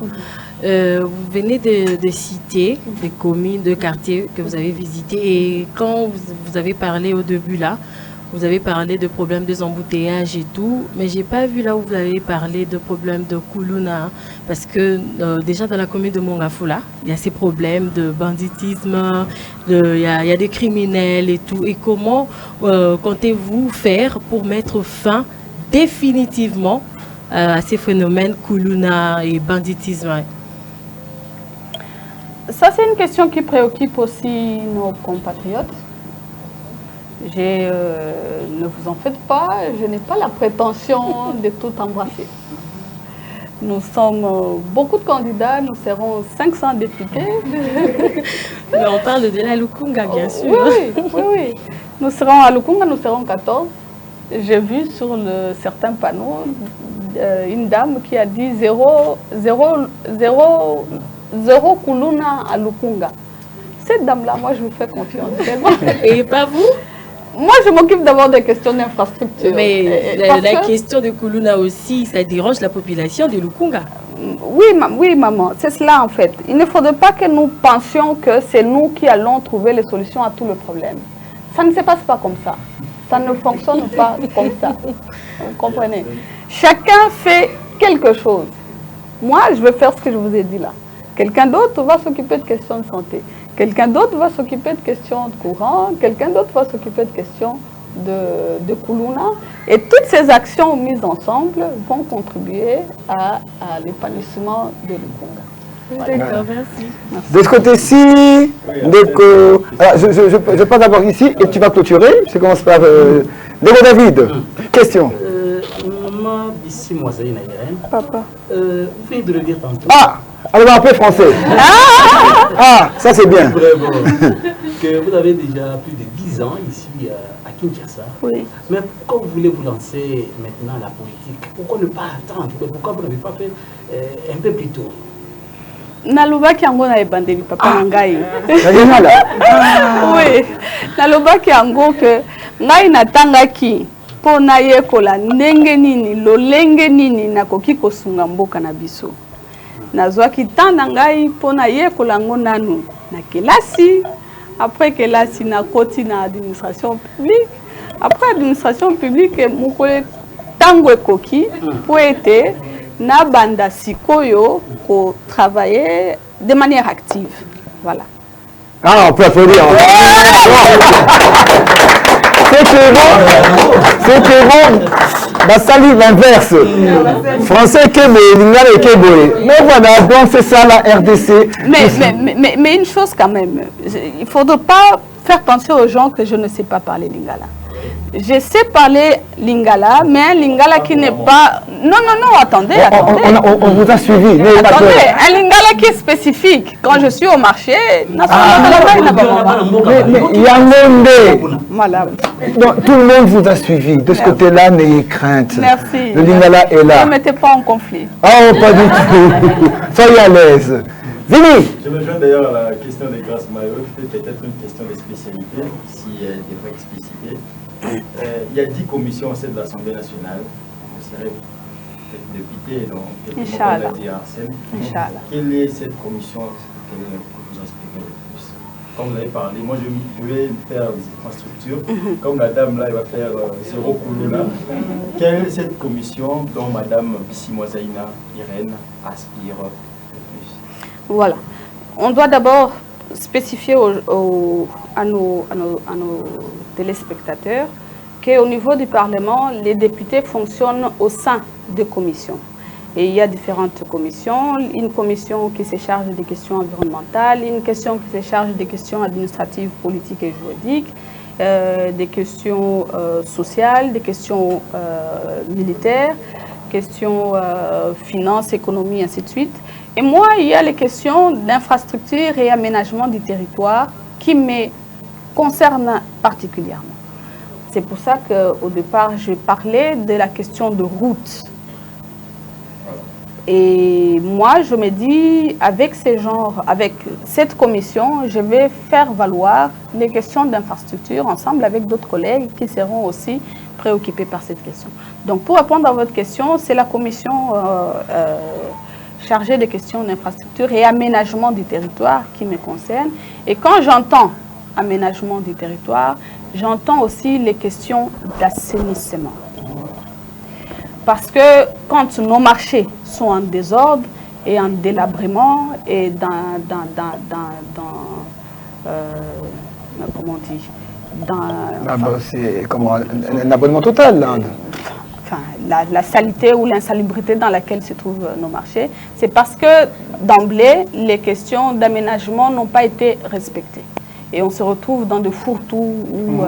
vous venez de citer des communes, de quartiers que vous avez visités et quand vous avez parlé au début là, vous avez parlé de problèmes de embouteillages et tout, mais j'ai pas vu là où vous avez parlé de problèmes de Kuluna, parce que déjà dans la commune de Mongafula, il y a ces problèmes de banditisme, il y a des criminels et tout. Et comment comptez-vous faire pour mettre fin définitivement à ces phénomènes Kuluna et banditisme? Ça, c'est une question qui préoccupe aussi nos compatriotes. Ne vous en faites pas, je n'ai pas la prétention de tout embrasser. Nous sommes beaucoup de candidats, nous serons 500 députés. Mais on parle de la Lukunga, bien sûr. Oui. Nous serons à Lukunga, nous serons 14. J'ai vu sur certains panneaux une dame qui a dit 0 Kuluna à Lukunga. Cette dame-là, moi, je vous fais confiance. Et pas vous? Moi, je m'occupe d'abord des questions d'infrastructure. Mais la question de Kuluna aussi, ça dérange la population de Lukunga. Oui, maman, c'est cela en fait. Il ne faudrait pas que nous pensions que c'est nous qui allons trouver les solutions à tous les problèmes. Ça ne se passe pas comme ça. Ça ne fonctionne pas comme ça. Vous comprenez? Chacun fait quelque chose. Moi, je vais faire ce que je vous ai dit là. Quelqu'un d'autre va s'occuper de questions de santé. Quelqu'un d'autre va s'occuper de questions de courant, quelqu'un d'autre va s'occuper de questions de Kuluna. Et toutes ces actions mises ensemble vont contribuer à l'épanouissement de Lukunga. D'accord, merci. De ce côté-ci, je passe d'abord ici et tu vas clôturer. Je commence par Dégo David. Question. Maman, d'ici moi, ça y est, Papa. Vous venez de le dire tantôt. Ah, alors on va appeler français. Ah, ça c'est bien. Vraiment. Que vous avez déjà plus de 10 ans ici à Kinshasa. Oui. Mais pourquoi vous voulez vous lancer maintenant à la politique? Pourquoi ne pas attendre? Pourquoi vous n'avez pas fait un peu plus tôt? Nalobaki yango na ebandeli papa na ngai. Oui. Nalobaki yango ke ngai natangaki po na yekola ndenge nini lolenge nini nakoki kosunga mboka na biso. Nazwaki tanda ngai po na yekola ngo nanu na kelasi. Après kelasi na koti na administration publique. Après administration publique mukole tango ekoki po ete na banda sikoyo ko travailler de manière active. Voilà. Ah, on peut applaudir. C'était bon. Bah, salut l'inverse. Français Kebo, Lingala et Kebo. Mais voilà, donc c'est ça la RDC. Mais une chose quand même, il ne faudrait pas faire penser aux gens que je ne sais pas parler Lingala. Je sais parler lingala, mais un lingala qui n'est pas... Non, attendez. On vous a suivi. Attendez, un lingala qui est spécifique. Quand je suis au marché, il y a un monde. Voilà. Donc, tout le monde vous a suivi. De ce côté-là, n'ayez crainte. Merci. Le lingala est là. Ne mettez pas en conflit. Oh, pas du tout. Soyez à l'aise. Vini. Je me joins d'ailleurs à la question de Grâce Mayo, qui était peut-être une question de spécialité, si elle devrait expliciter. Il y a 10 commissions au sein de l'Assemblée nationale. Vous serez peut-être député, donc Inch'Allah. Inch'Allah. Quelle est cette commission que vous inspirez le plus? Comme vous l'avez parlé, moi je voulais faire des infrastructures. Comme la dame là, elle va faire zéro coulou là. Quelle est cette commission dont Madame Bissimo Zaïna Irène aspire le plus? Voilà. On doit d'abord spécifier à nos téléspectateurs qu'au niveau du Parlement, les députés fonctionnent au sein des commissions. Et il y a différentes commissions. Une commission qui se charge des questions environnementales, une question qui se charge des questions administratives, politiques et juridiques, des questions sociales, des questions militaires, questions finances, économie, ainsi de suite. Et moi, il y a les questions d'infrastructure et aménagement du territoire qui me concernent particulièrement. C'est pour ça qu'au départ, je parlais de la question de route. Et moi, je me dis, avec cette commission, je vais faire valoir les questions d'infrastructure ensemble avec d'autres collègues qui seront aussi préoccupés par cette question. Donc, pour répondre à votre question, c'est la commission chargée des questions d'infrastructure et aménagement du territoire qui me concerne. Et quand j'entends aménagement du territoire, j'entends aussi les questions d'assainissement. Parce que quand nos marchés sont en désordre et en délabrement et comment on dit, c'est comment un abonnement total là. Enfin, la saleté ou l'insalubrité dans laquelle se trouvent nos marchés, c'est parce que d'emblée, les questions d'aménagement n'ont pas été respectées. Et on se retrouve dans des fourre-tout où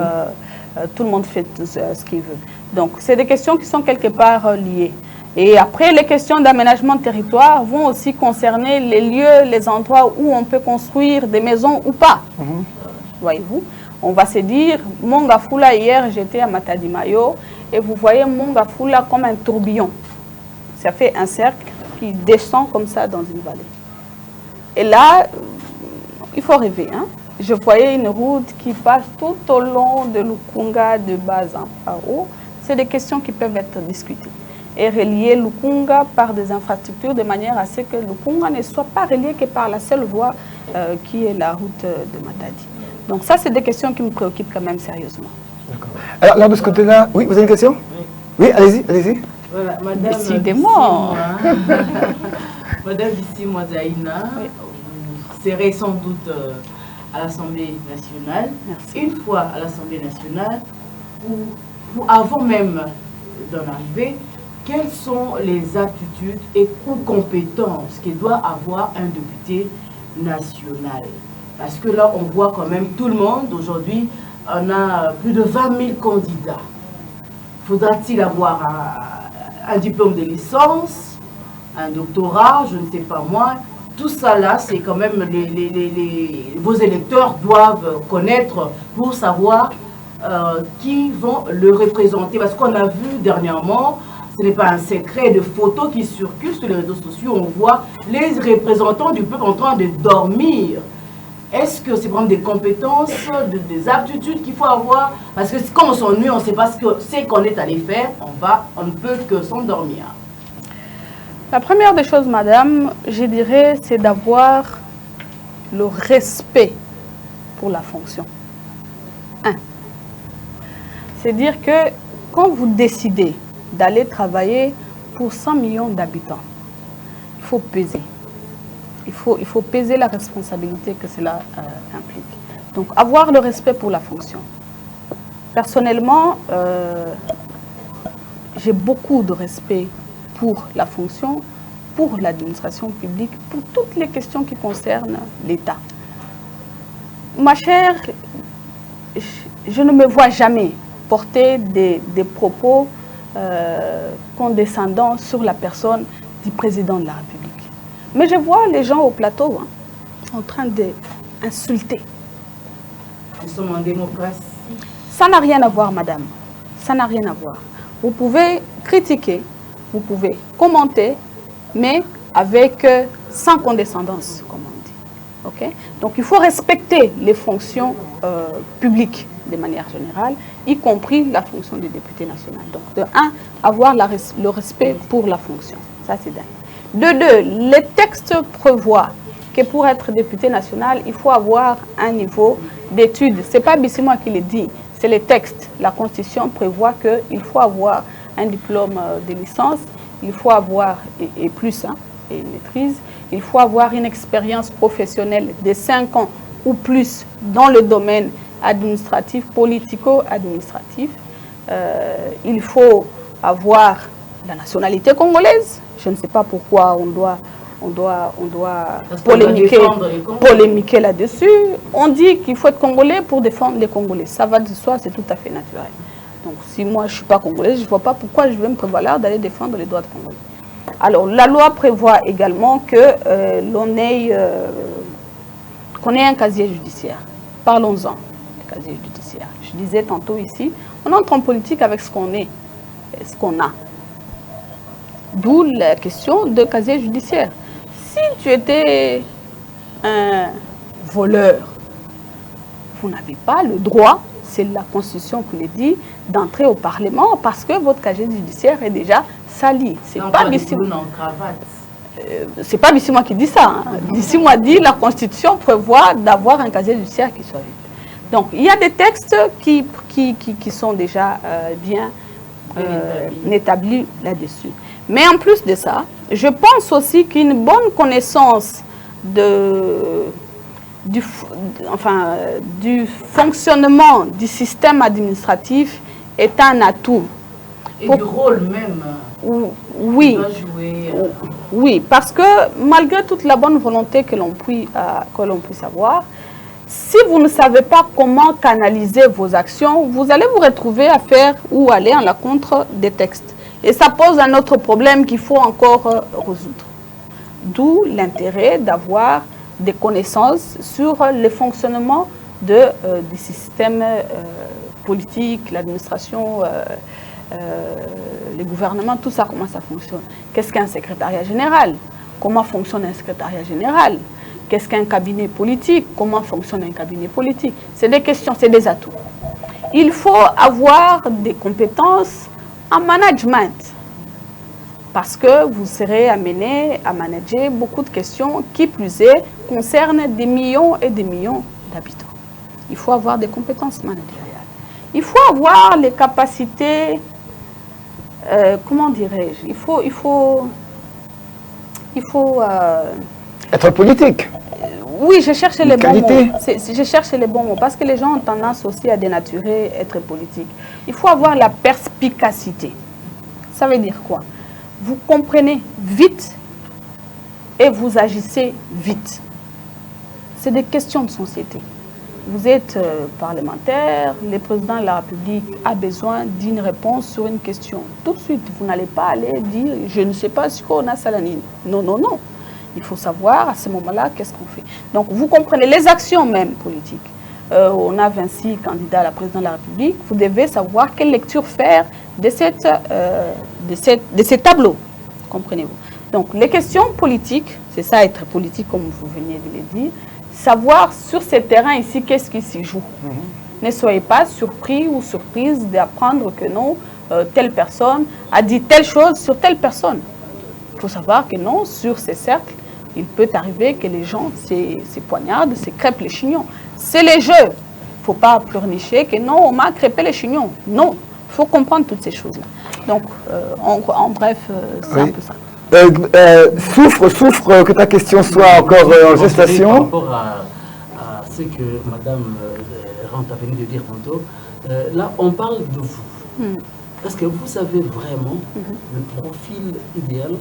tout le monde fait ce qu'il veut. Donc, c'est des questions qui sont quelque part liées. Et après, les questions d'aménagement de territoire vont aussi concerner les lieux, les endroits où on peut construire des maisons ou pas. Voyez-vous, on va se dire, Mongafula, hier j'étais à Matadi-Mayo, et vous voyez Mongafula comme un tourbillon. Ça fait un cercle qui descend comme ça dans une vallée. Et là, il faut rêver, hein. Je voyais une route qui passe tout au long de Lukunga de bas en haut. C'est des questions qui peuvent être discutées. Et relier Lukunga par des infrastructures de manière à ce que Lukunga ne soit pas relié que par la seule voie qui est la route de Matadi. Donc ça, c'est des questions qui me préoccupent quand même sérieusement. D'accord. Alors, là, de ce côté-là, oui, vous avez une question? Oui, allez-y, allez-y. Voilà, Madame Décidément. Madame Bissimo Zaïna, vous serez sans doute à l'Assemblée nationale. Merci. Une fois à l'Assemblée nationale, avant même d'en arriver, quelles sont les aptitudes et compétences qu'il doit avoir un député national? Parce que là, on voit quand même tout le monde. Aujourd'hui, on a plus de 20 000 candidats. Faudra-t-il avoir un diplôme de licence, un doctorat, je ne sais pas moi? Tout ça là, c'est quand même vos électeurs doivent connaître pour savoir qui vont le représenter. Parce qu'on a vu dernièrement, ce n'est pas un secret, de photos qui circulent sur les réseaux sociaux, on voit les représentants du peuple en train de dormir. Est-ce que c'est vraiment des compétences, des aptitudes qu'il faut avoir? Parce que quand on s'ennuie, on ne sait pas ce qu'on est allé faire, on ne peut que s'endormir. La première des choses, madame, je dirais, c'est d'avoir le respect pour la fonction. C'est-à-dire que quand vous décidez d'aller travailler pour 100 millions d'habitants, il faut peser. Il faut peser la responsabilité que cela implique. Donc, avoir le respect pour la fonction. Personnellement, j'ai beaucoup de respect pour la fonction, pour l'administration publique, pour toutes les questions qui concernent l'État. Ma chère, je ne me vois jamais porter des propos condescendants sur la personne du président de la République. Mais je vois les gens au plateau en train d'insulter. Nous sommes en démocratie. Ça n'a rien à voir, madame. Ça n'a rien à voir. Vous pouvez critiquer, vous pouvez commenter, mais avec sans condescendance, comme on dit. Okay? Donc il faut respecter les fonctions publiques de manière générale, y compris la fonction du député national. Donc de un, avoir le respect pour la fonction. Ça c'est dingue. De deux, les textes prévoient que pour être député national, il faut avoir un niveau d'études. Ce n'est pas Bissimois qui le dit, c'est les textes. La Constitution prévoit qu'il faut avoir un diplôme de licence, il faut avoir, et plus, et une maîtrise, il faut avoir une expérience professionnelle de 5 ans ou plus dans le domaine administratif, politico-administratif. Il faut avoir la nationalité congolaise. Je ne sais pas pourquoi on doit polémiquer là-dessus. On dit qu'il faut être congolais pour défendre les Congolais. Ça va de soi, c'est tout à fait naturel. Donc si moi je ne suis pas congolaise, je ne vois pas pourquoi je vais me prévaloir d'aller défendre les droits de Congolais. Alors la loi prévoit également que qu'on ait un casier judiciaire. Parlons-en du casier judiciaire. Je disais tantôt ici, on entre en politique avec ce qu'on est, ce qu'on a. D'où la question de casier judiciaire. Si tu étais un voleur, vous n'avez pas le droit, c'est la Constitution qui le dit, d'entrer au Parlement parce que votre casier judiciaire est déjà sali. C'est pas Bissimois qui dit ça. Bissimois dit la Constitution prévoit d'avoir un casier judiciaire qui soit vide. Donc il y a des textes qui sont déjà bien établis là-dessus. Mais en plus de ça, je pense aussi qu'une bonne connaissance du fonctionnement du système administratif est un atout. Et du rôle même. Oui, oui, parce que malgré toute la bonne volonté que l'on puisse avoir, si vous ne savez pas comment canaliser vos actions, vous allez vous retrouver à faire ou aller à l'encontre des textes. Et ça pose un autre problème qu'il faut encore résoudre. D'où l'intérêt d'avoir des connaissances sur le fonctionnement du système politique, l'administration, le gouvernement, tout ça, comment ça fonctionne. Qu'est-ce qu'un secrétariat général? Comment fonctionne un secrétariat général? Qu'est-ce qu'un cabinet politique? Comment fonctionne un cabinet politique? C'est des questions, c'est des atouts. Il faut avoir des compétences en management parce que vous serez amené à manager beaucoup de questions qui plus est concernent des millions et des millions d'habitants. Il faut avoir des compétences managériales. Il faut avoir les capacités, comment dirais-je, il faut être politique. Oui, je cherche les bons mots. Je cherche les bons mots parce que les gens ont tendance aussi à dénaturer être politique. Il faut avoir la perspicacité. Ça veut dire quoi? Vous comprenez vite et vous agissez vite. C'est des questions de société. Vous êtes parlementaire, le président de la République a besoin d'une réponse sur une question. Tout de suite, vous n'allez pas aller dire « je ne sais pas ce qu'on a Salanine ». Non, non, non. Il faut savoir à ce moment-là qu'est-ce qu'on fait. Donc vous comprenez les actions même politiques. On a 26 candidats à la présidence de la République. Vous devez savoir quelle lecture faire de ces tableaux. Comprenez-vous? Donc les questions politiques, c'est ça être politique comme vous veniez de le dire. Savoir sur ce terrain ici qu'est-ce qui s'y joue. Ne soyez pas surpris ou surprise d'apprendre que non, telle personne a dit telle chose sur telle personne. Il faut savoir que non, sur ces cercles, il peut arriver que les gens se poignardent, se crêpent les chignons. C'est les jeux. Il ne faut pas pleurnicher que non, on m'a crêpé les chignons. Non, il faut comprendre toutes ces choses-là. Donc, en bref, c'est un peu ça. Souffre que ta question soit encore en gestation. Par rapport à ce que Mme Rente a venu de dire tantôt, là, on parle de vous. Est-ce que vous savez vraiment le profil idéal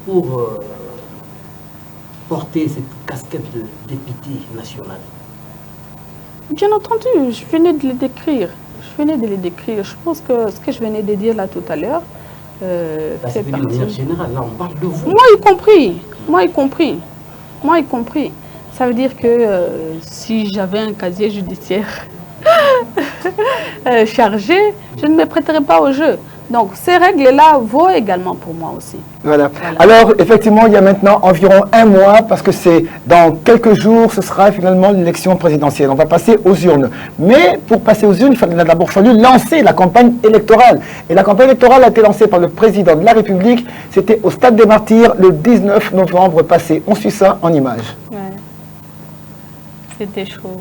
pour porter cette casquette de député national? Bien entendu, je venais de le décrire. Je je venais de les décrire. Je pense que ce que je venais de dire là tout à l'heure fait de partie. manière générale, là, on parle de vous. Moi y compris. Moi y compris. Moi y compris. Ça veut dire que si j'avais un casier judiciaire chargé, je ne me prêterais pas au jeu. Donc ces règles-là vaut également pour moi aussi. Voilà. Alors effectivement, il y a maintenant environ un mois, parce que c'est dans quelques jours, ce sera finalement l'élection présidentielle. On va passer aux urnes. Mais pour passer aux urnes, il a d'abord fallu lancer la campagne électorale. Et la campagne électorale a été lancée par le président de la République. C'était au Stade des Martyrs le 19 novembre passé. On suit ça en images. Ouais. C'était chaud.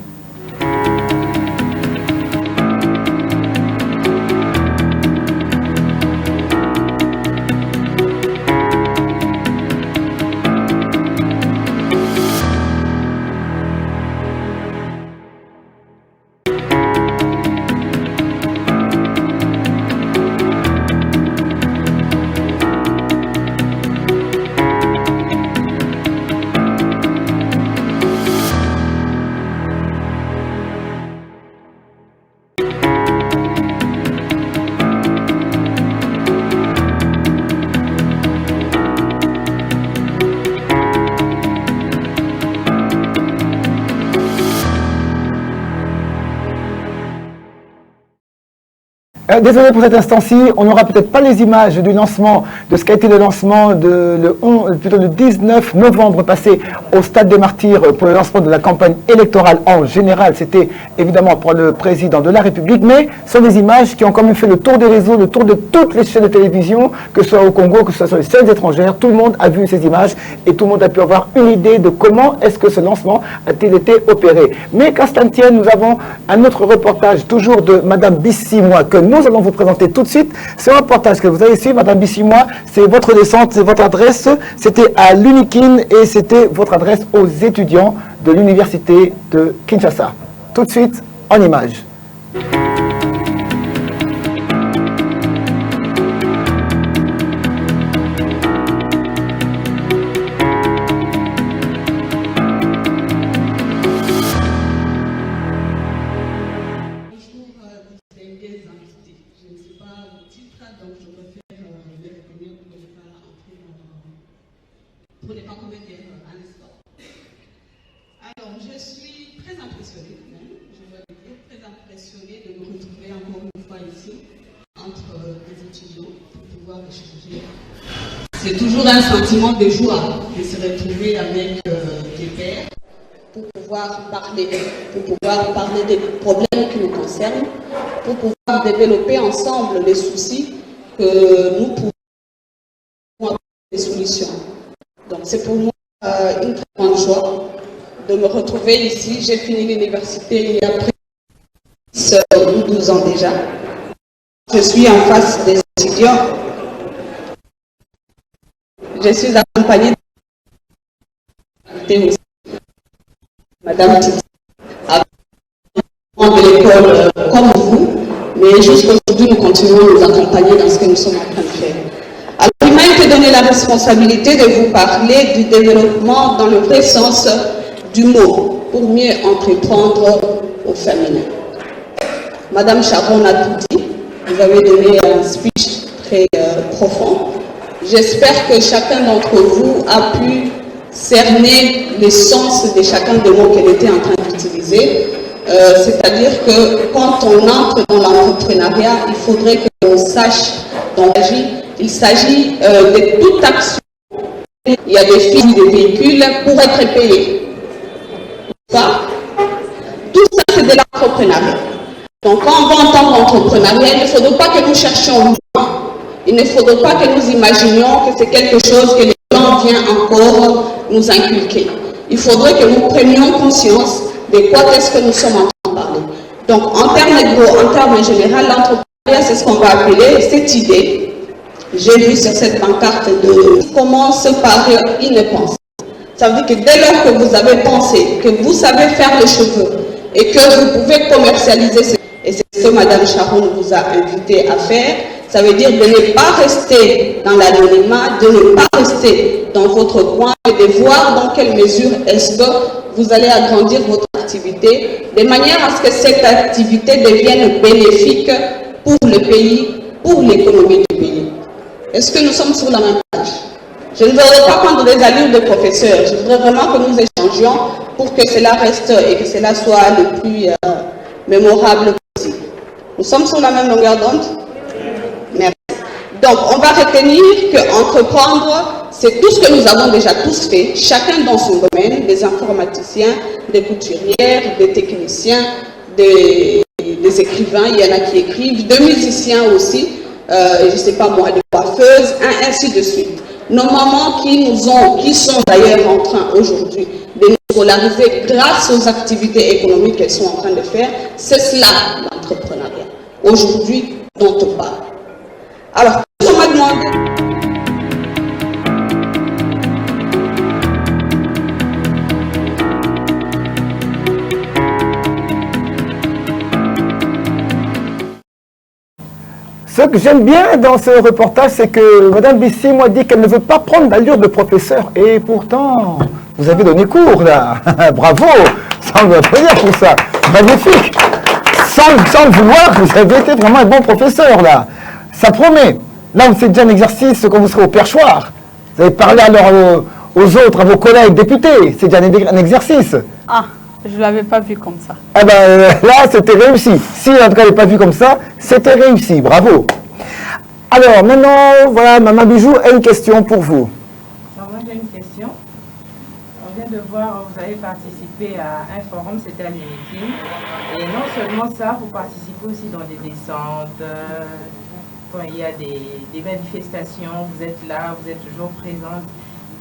Désolé pour cet instant-ci, on n'aura peut-être pas les images du lancement, de ce qu'a été le lancement le 19 novembre passé au Stade des Martyrs pour le lancement de la campagne électorale en général. C'était évidemment pour le président de la République, mais ce sont des images qui ont quand même fait le tour des réseaux, le tour de toutes les chaînes de télévision, que ce soit au Congo, que ce soit sur les scènes étrangères. Tout le monde a vu ces images et tout le monde a pu avoir une idée de comment est-ce que ce lancement a-t-il été opéré. Mais qu'à cela ne tienne, nous avons un autre reportage, toujours de Madame Bissimois, que nous allons vous présenter tout de suite. Ce reportage que vous avez suivi, Madame Bissimois, c'est votre descente, c'est votre adresse. C'était à l'Unikin et c'était votre adresse aux étudiants de l'université de Kinshasa. Tout de suite, en images. Pour ne pas commettre d'erreur à l'instant. Alors, je suis très impressionnée quand même, je dois le dire, très impressionnée de me retrouver encore une fois ici, entre les étudiants, pour pouvoir échanger. C'est toujours un sentiment de joie de se retrouver avec des pairs, pour pouvoir parler des problèmes qui nous concernent, pour pouvoir développer ensemble les soucis que nous pouvons avoir des solutions. Donc c'est pour moi une très grande joie de me retrouver ici. J'ai fini l'université il y a près de 12 ans déjà. Je suis en face des étudiants. Je suis accompagnée de Madame Titi, de l'école comme vous, mais jusqu'aujourd'hui nous continuons à nous accompagner dans ce que nous sommes en train de faire. Alors, il m'a été donné la responsabilité de vous parler du développement dans le vrai sens du mot, pour mieux entreprendre au féminin. Madame Charon a tout dit, vous avez donné un speech très profond. J'espère que chacun d'entre vous a pu cerner le sens de chacun des mots qu'elle était en train d'utiliser. C'est-à-dire que quand on entre dans l'entrepreneuriat, il faudrait que l'on sache dans la vie. Il s'agit de toute action. Il y a des filles, des véhicules pour être payés. Tout ça, c'est de l'entrepreneuriat. Donc, quand on va entendre entrepreneuriat, il ne faudrait pas que nous cherchions loin. Il ne faudrait pas que nous imaginions que c'est quelque chose que les gens viennent encore nous inculquer. Il faudrait que nous prenions conscience de quoi est-ce que nous sommes en train de parler. Donc, en termes gros, en termes général, l'entrepreneuriat, c'est ce qu'on va appeler cette idée. J'ai vu sur cette pancarte de commence par une pensée. Ça veut dire que dès lors que vous avez pensé, que vous savez faire les cheveux et que vous pouvez commercialiser, et c'est ce que Madame Charon vous a invité à faire, ça veut dire de ne pas rester dans l'anonymat, de ne pas rester dans votre coin et de voir dans quelle mesure est-ce que vous allez agrandir votre activité de manière à ce que cette activité devienne bénéfique pour le pays, pour l'économie du pays. Est-ce que nous sommes sur la même page? Je ne voudrais pas prendre des allures de professeur. Je voudrais vraiment que nous échangions pour que cela reste et que cela soit le plus mémorable possible. Nous sommes sur la même longueur d'onde? Merci. Donc, on va retenir qu'entreprendre, c'est tout ce que nous avons déjà tous fait, chacun dans son domaine, des informaticiens, des couturières, des techniciens, des écrivains, il y en a qui écrivent, des musiciens aussi, je ne sais pas moi, des coiffeuses, ainsi de suite. Nos mamans qui sont d'ailleurs en train aujourd'hui de nous scolariser grâce aux activités économiques qu'elles sont en train de faire, c'est cela l'entrepreneuriat. Aujourd'hui, dont on parle. Alors, on m'a demandé. Ce que j'aime bien dans ce reportage, c'est que Mme Bissi m'a dit qu'elle ne veut pas prendre l'allure de professeur. Et pourtant, vous avez donné cours, là. Bravo. Ça, on doit pas dire pour ça. Magnifique. Sans le vouloir, vous avez été vraiment un bon professeur, là. Ça promet. Là, c'est déjà un exercice quand vous serez au perchoir. Vous avez parlé alors aux autres, à vos collègues députés. C'est déjà un exercice. Ah, je ne l'avais pas vu comme ça. Eh ben, là, c'était réussi. Si, en tout cas, elle n'est pas vu comme ça, c'était réussi. Bravo. Alors, maintenant, voilà, Maman Bijou a une question pour vous. Alors, moi, j'ai une question. On vient de voir, vous avez participé à un forum, c'était à l'UNIFIM. Et non seulement ça, vous participez aussi dans des descentes, quand il y a des manifestations, vous êtes là, vous êtes toujours présente.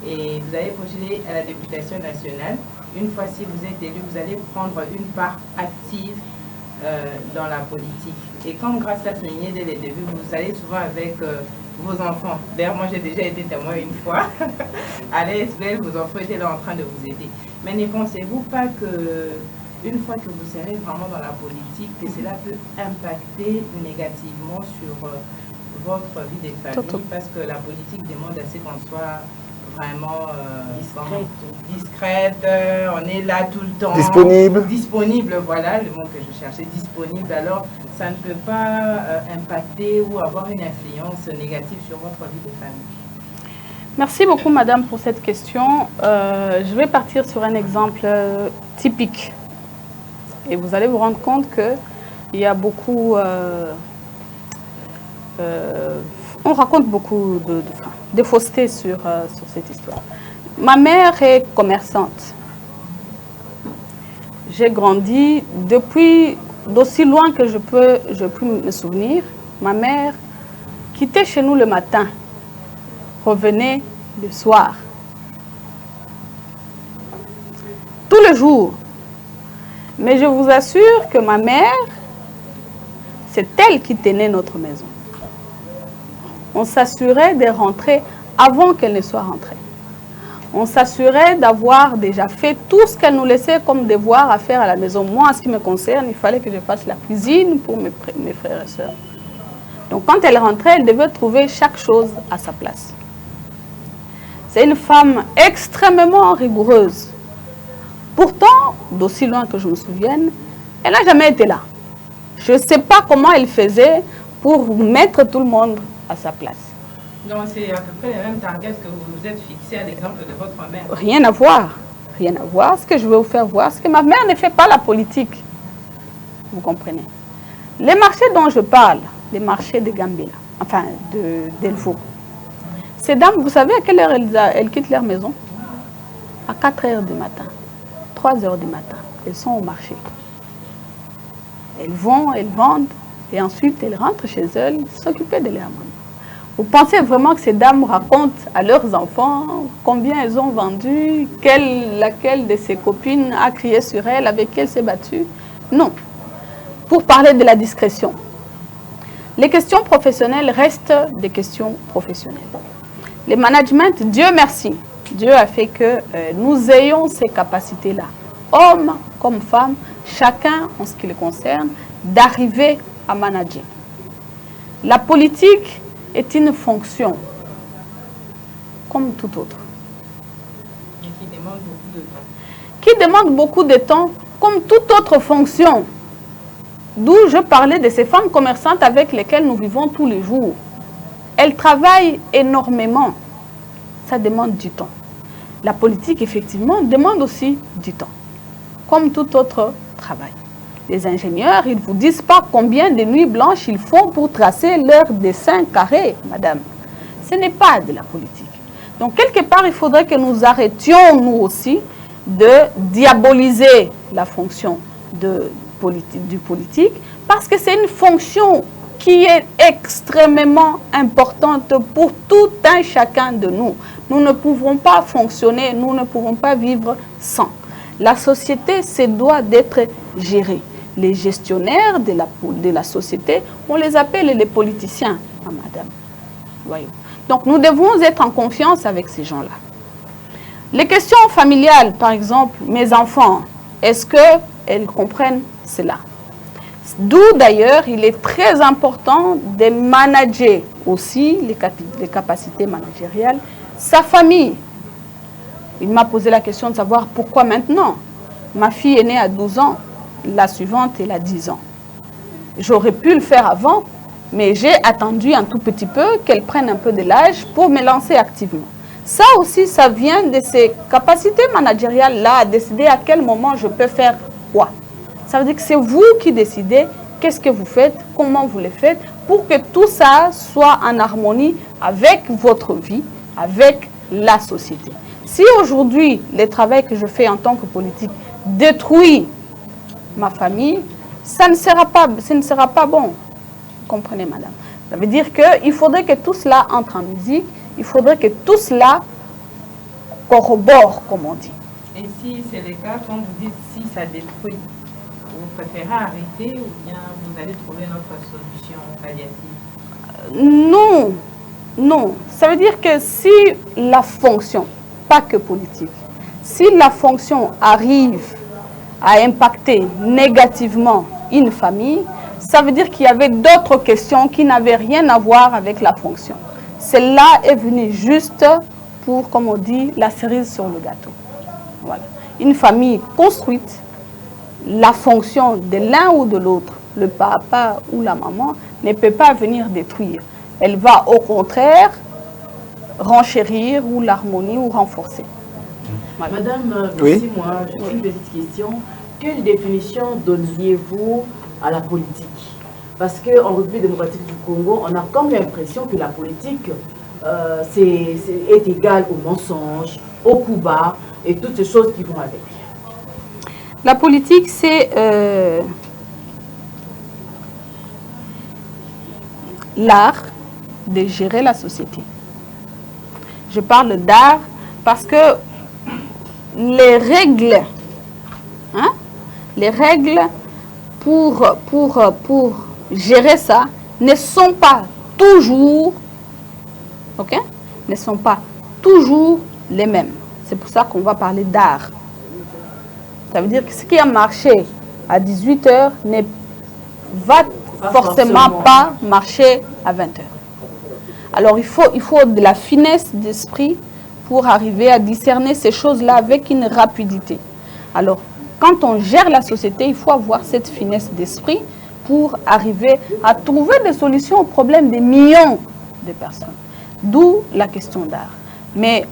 Et vous avez postulé à la députation nationale. Une fois si vous êtes élu, vous allez prendre une part active dans la politique. Et comme grâce à souligné dès le début, vous allez souvent avec vos enfants. D'ailleurs, moi j'ai déjà été témoin une fois. À l'ESBL, vos enfants étaient là en train de vous aider. Mais ne pensez-vous pas que une fois que vous serez vraiment dans la politique, que cela peut impacter négativement sur votre vie de famille? Parce que la politique demande assez qu'on soit vraiment discrète, on est là tout le temps. Disponible. Disponible, voilà le mot que je cherchais, disponible. Alors, ça ne peut pas impacter ou avoir une influence négative sur votre vie de famille. Merci beaucoup, madame, pour cette question. Je vais partir sur un exemple typique. Et vous allez vous rendre compte qu'il y a beaucoup... on raconte beaucoup de faussetés sur cette histoire. Ma mère est commerçante. J'ai grandi depuis d'aussi loin que je peux me souvenir. Ma mère quittait chez nous le matin, revenait le soir. Tout le jour. Mais je vous assure que ma mère, c'est elle qui tenait notre maison. On s'assurait de rentrer avant qu'elle ne soit rentrée. On s'assurait d'avoir déjà fait tout ce qu'elle nous laissait comme devoir à faire à la maison. Moi, en ce qui me concerne, il fallait que je fasse la cuisine pour mes frères et sœurs. Donc, quand elle rentrait, elle devait trouver chaque chose à sa place. C'est une femme extrêmement rigoureuse. Pourtant, d'aussi loin que je me souvienne, elle n'a jamais été là. Je ne sais pas comment elle faisait pour mettre tout le monde à sa place. Donc c'est à peu près les mêmes targets que vous vous êtes fixé à l'exemple de votre mère. Rien à voir. Rien à voir. Ce que je veux vous faire voir, c'est que ma mère ne fait pas la politique. Vous comprenez? Les marchés dont je parle, les marchés de Gambela, enfin d'Elfo, ces dames, vous savez à quelle heure elles quittent leur maison? À 4 heures du matin, 3 heures du matin. Elles sont au marché. Elles vont, elles vendent, et ensuite elles rentrent chez elles, s'occuper de leur maman. Vous pensez vraiment que ces dames racontent à leurs enfants combien elles ont vendu, laquelle de ses copines a crié sur elle, avec qui elle s'est battue? Non. Pour parler de la discrétion, les questions professionnelles restent des questions professionnelles. Le management, Dieu merci, Dieu a fait que nous ayons ces capacités-là, hommes comme femmes, chacun en ce qui le concerne, d'arriver à manager. La politique est une fonction comme tout autre. Et qui demande beaucoup de temps. qui demande beaucoup de temps, comme toute autre fonction. D'où je parlais de ces femmes commerçantes avec lesquelles nous vivons tous les jours. Elles travaillent énormément. Ça demande du temps. La politique, effectivement, demande aussi du temps, comme tout autre travail. Les ingénieurs, ils ne vous disent pas combien de nuits blanches ils font pour tracer leur dessin carré, madame. Ce n'est pas de la politique. Donc, quelque part, il faudrait que nous arrêtions, nous aussi, de diaboliser la fonction du politique, parce que c'est une fonction qui est extrêmement importante pour tout un chacun de nous. Nous ne pouvons pas fonctionner, nous ne pouvons pas vivre sans. La société se doit d'être gérée. Les gestionnaires de la société, on les appelle les politiciens, madame. Voyons. Donc nous devons être en confiance avec ces gens-là. Les questions familiales, par exemple, mes enfants, est-ce qu'elles comprennent cela? D'où d'ailleurs, il est très important de manager aussi les capacités managériales, sa famille. Il m'a posé la question de savoir pourquoi maintenant. Ma fille est née à 12 ans, la suivante elle a 10 ans. J'aurais pu le faire avant, mais j'ai attendu un tout petit peu qu'elle prenne un peu de l'âge pour me lancer activement. Ça aussi, ça vient de ces capacités managériales-là, à décider à quel moment je peux faire quoi. Ça veut dire que c'est vous qui décidez qu'est-ce que vous faites, comment vous le faites, pour que tout ça soit en harmonie avec votre vie, avec la société. Si aujourd'hui, le travail que je fais en tant que politique détruit ma famille, ça ne sera pas bon. Vous comprenez, madame? Ça veut dire qu'il faudrait que tout cela entre en musique, il faudrait que tout cela corrobore, comme on dit. Et si c'est le cas, quand vous dites si ça détruit, vous préférez arrêter ou bien vous allez trouver une autre solution palliative? Non, non. Ça veut dire que si la fonction, pas que politique, si la fonction arrive à impacter négativement une famille, ça veut dire qu'il y avait d'autres questions qui n'avaient rien à voir avec la fonction. Celle-là est venue juste pour, comme on dit, la cerise sur le gâteau. Voilà. Une famille construite, la fonction de l'un ou de l'autre, le papa ou la maman, ne peut pas venir détruire. Elle va au contraire renchérir ou l'harmonie ou renforcer. Voilà. Madame, merci, moi, j'ai une petite question. Quelle définition donneriez-vous à la politique? Parce qu'en République démocratique du Congo, on a comme l'impression que la politique est égale au mensonge, au coup bas et toutes ces choses qui vont avec. La politique, c'est l'art de gérer la société. Je parle d'art parce que les règles, pour gérer ça ne sont pas toujours, ne sont pas toujours les mêmes. C'est pour ça qu'on va parler d'art. Ça veut dire que ce qui a marché à 18 h ne va forcément pas marcher à 20 h. Alors il faut de la finesse d'esprit pour arriver à discerner ces choses-là avec une rapidité. Alors, quand on gère la société, il faut avoir cette finesse d'esprit pour arriver à trouver des solutions aux problèmes des millions de personnes. D'où la question d'art. Mais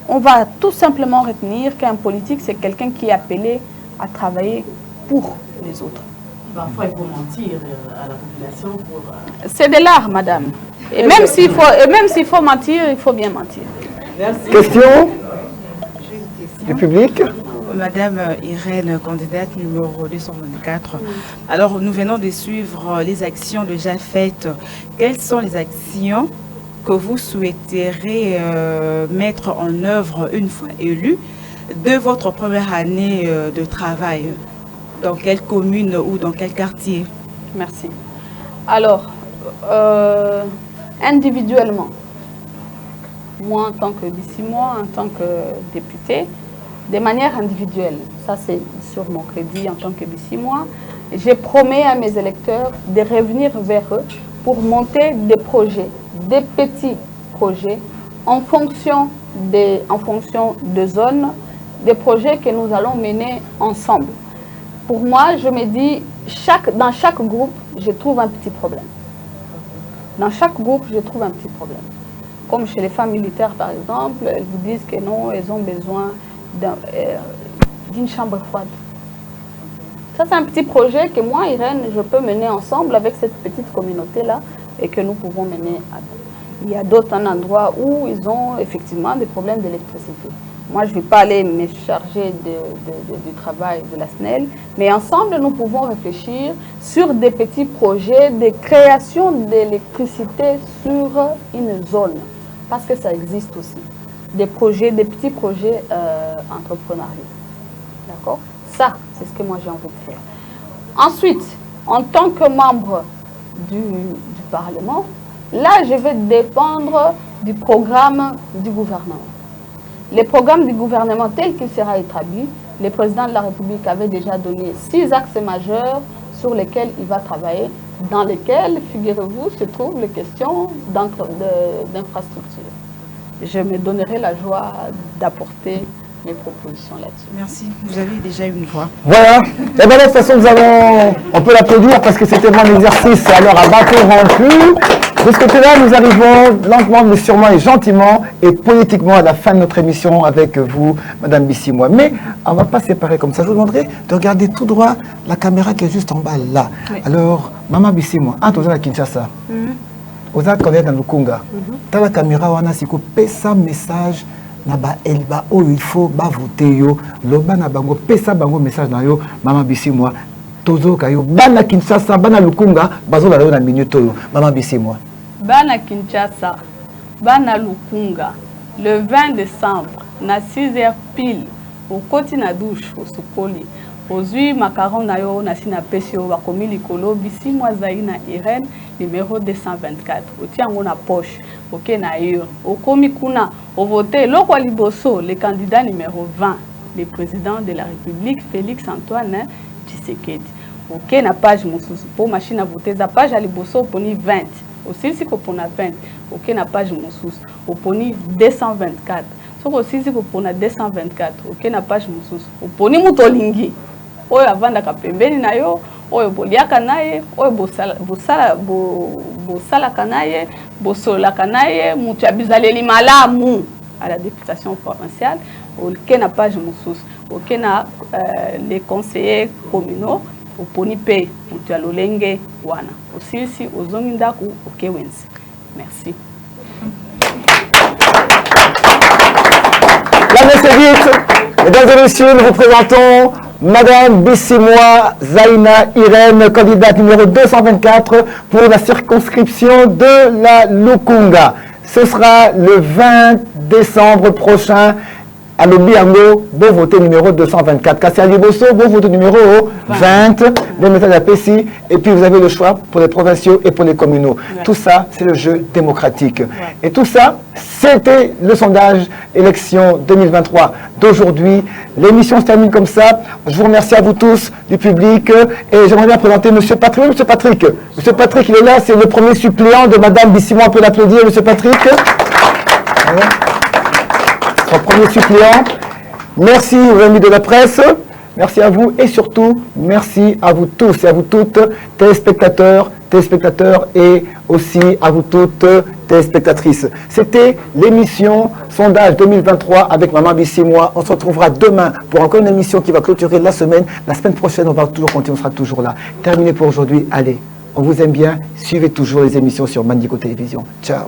on va tout simplement retenir qu'un politique, c'est quelqu'un qui est appelé à travailler pour les autres. Parfois, il faut mentir à la population pour... C'est de l'art, madame. Et même s'il faut mentir, il faut bien mentir. Merci. Question du public? Madame Irène, candidate numéro 224. Alors, nous venons de suivre les actions déjà faites. Quelles sont les actions que vous souhaiterez mettre en œuvre une fois élu de votre première année de travail? Dans quelle commune ou dans quel quartier? Merci. Alors, individuellement, moi en tant que Bissimois, en tant que député, de manière individuelle, ça c'est sur mon crédit en tant que Bissimois, je promets à mes électeurs de revenir vers eux pour monter des projets, des petits projets en fonction de zones des projets que nous allons mener ensemble. Pour moi, je me dis, dans chaque groupe, je trouve un petit problème. Dans chaque groupe, je trouve un petit problème. Comme chez les femmes militaires, par exemple, elles vous disent que non, elles ont besoin d'une chambre froide. Ça, c'est un petit projet que moi, Irène, je peux mener ensemble avec cette petite communauté-là et que nous pouvons mener à deux. Il y a d'autres endroits où ils ont effectivement des problèmes d'électricité. Moi, je ne vais pas aller me charger du travail de la SNEL, mais ensemble, nous pouvons réfléchir sur des petits projets de création d'électricité sur une zone, parce que ça existe aussi. Des petits projets entrepreneuriaux. D'accord? Ça, c'est ce que moi j'ai envie de faire. Ensuite, en tant que membre du Parlement, là, je vais dépendre du programme du gouvernement. Les programmes du gouvernement tel qu'il sera établi, le président de la République avait déjà donné 6 axes majeurs sur lesquels il va travailler, dans lesquels, figurez-vous, se trouvent les questions d'infrastructure. Je me donnerai la joie d'apporter mes propositions là-dessus. Merci. Vous avez déjà une voix. Voilà. Et bien de toute façon, on peut l'applaudir parce que c'était vraiment un exercice alors à bâton rompu. De ce côté-là, nous arrivons lentement, mais sûrement et gentiment et politiquement à la fin de notre émission avec vous, Madame Bissimois. Mais on ne va pas séparer comme ça. Je vous demanderai de regarder tout droit la caméra qui est juste en bas là. Oui. Alors, Maman Bissimois, tu es à Kinshasa. Vous êtes dans Lukunga. Tu as la caméra, on a un message. Elba il faut voter yo loba na bango pesa bango message na yo Maman Bissimois tozo kayo bana Kinshasa bana Lukunga bazo la na minute yo Maman Bissimois bana Kinshasa bana Lukunga le 20 décembre na 6h pile au côté na douche au sukoli ozui macaron na yo na sina pesio ba komi likolo Bissimois Zaina Irène numéro 224 otiango na poche ok na yo okomi kuna au voter loko liboso le candidat numéro 20 le président de la République Félix Antoine Tshisekedi ok na page mosusu pour machine à voter za page à liboso poni 20 aussi si ko pona 20 ok na page mosusu oponi 224 soko aussi si ko pona 224 ok na page mosusu oponi mutolingi oyo avandaka pembeni na yo oyo boliaka naye oyo bosalaka naye bosolaka naye mutu ya bizaleli malamu à la députation provinciale oke na page mosusu oke na les conseillers communaux oponi pe mutu ya lolenge wana osilisi ozongi ndako oke wenzi. Merci. La messe vite, mesdames et messieurs, nous vous présentons Madame Bissimois Zaina Irène, candidate numéro 224 pour la circonscription de la Lukunga. Ce sera le 20 décembre prochain à l'Obiango, beau voter numéro 224. Kassia Liboso, beau voter numéro 20, le message à Pessi, et puis vous avez le choix pour les provinciaux et pour les communaux. Ouais. Tout ça, c'est le jeu démocratique. Ouais. Et tout ça, c'était le sondage élection 2023 d'aujourd'hui. L'émission se termine comme ça. Je vous remercie à vous tous, du public, et j'aimerais bien présenter M. Patrick. Monsieur Patrick. Monsieur Patrick, il est là, c'est le premier suppléant de Madame Bissimois. On peut l'applaudir, M. Patrick. Voilà. Son premier suppléant. Merci aux amis de la presse, merci à vous et surtout merci à vous tous et à vous toutes, téléspectateurs et aussi à vous toutes, téléspectatrices. C'était l'émission Sondage 2023 avec Maman Bissimois. On se retrouvera demain pour encore une émission qui va clôturer la semaine. La semaine prochaine, on va toujours continuer, on sera toujours là. Terminé pour aujourd'hui. Allez, on vous aime bien. Suivez toujours les émissions sur Mandiko Télévision. Ciao.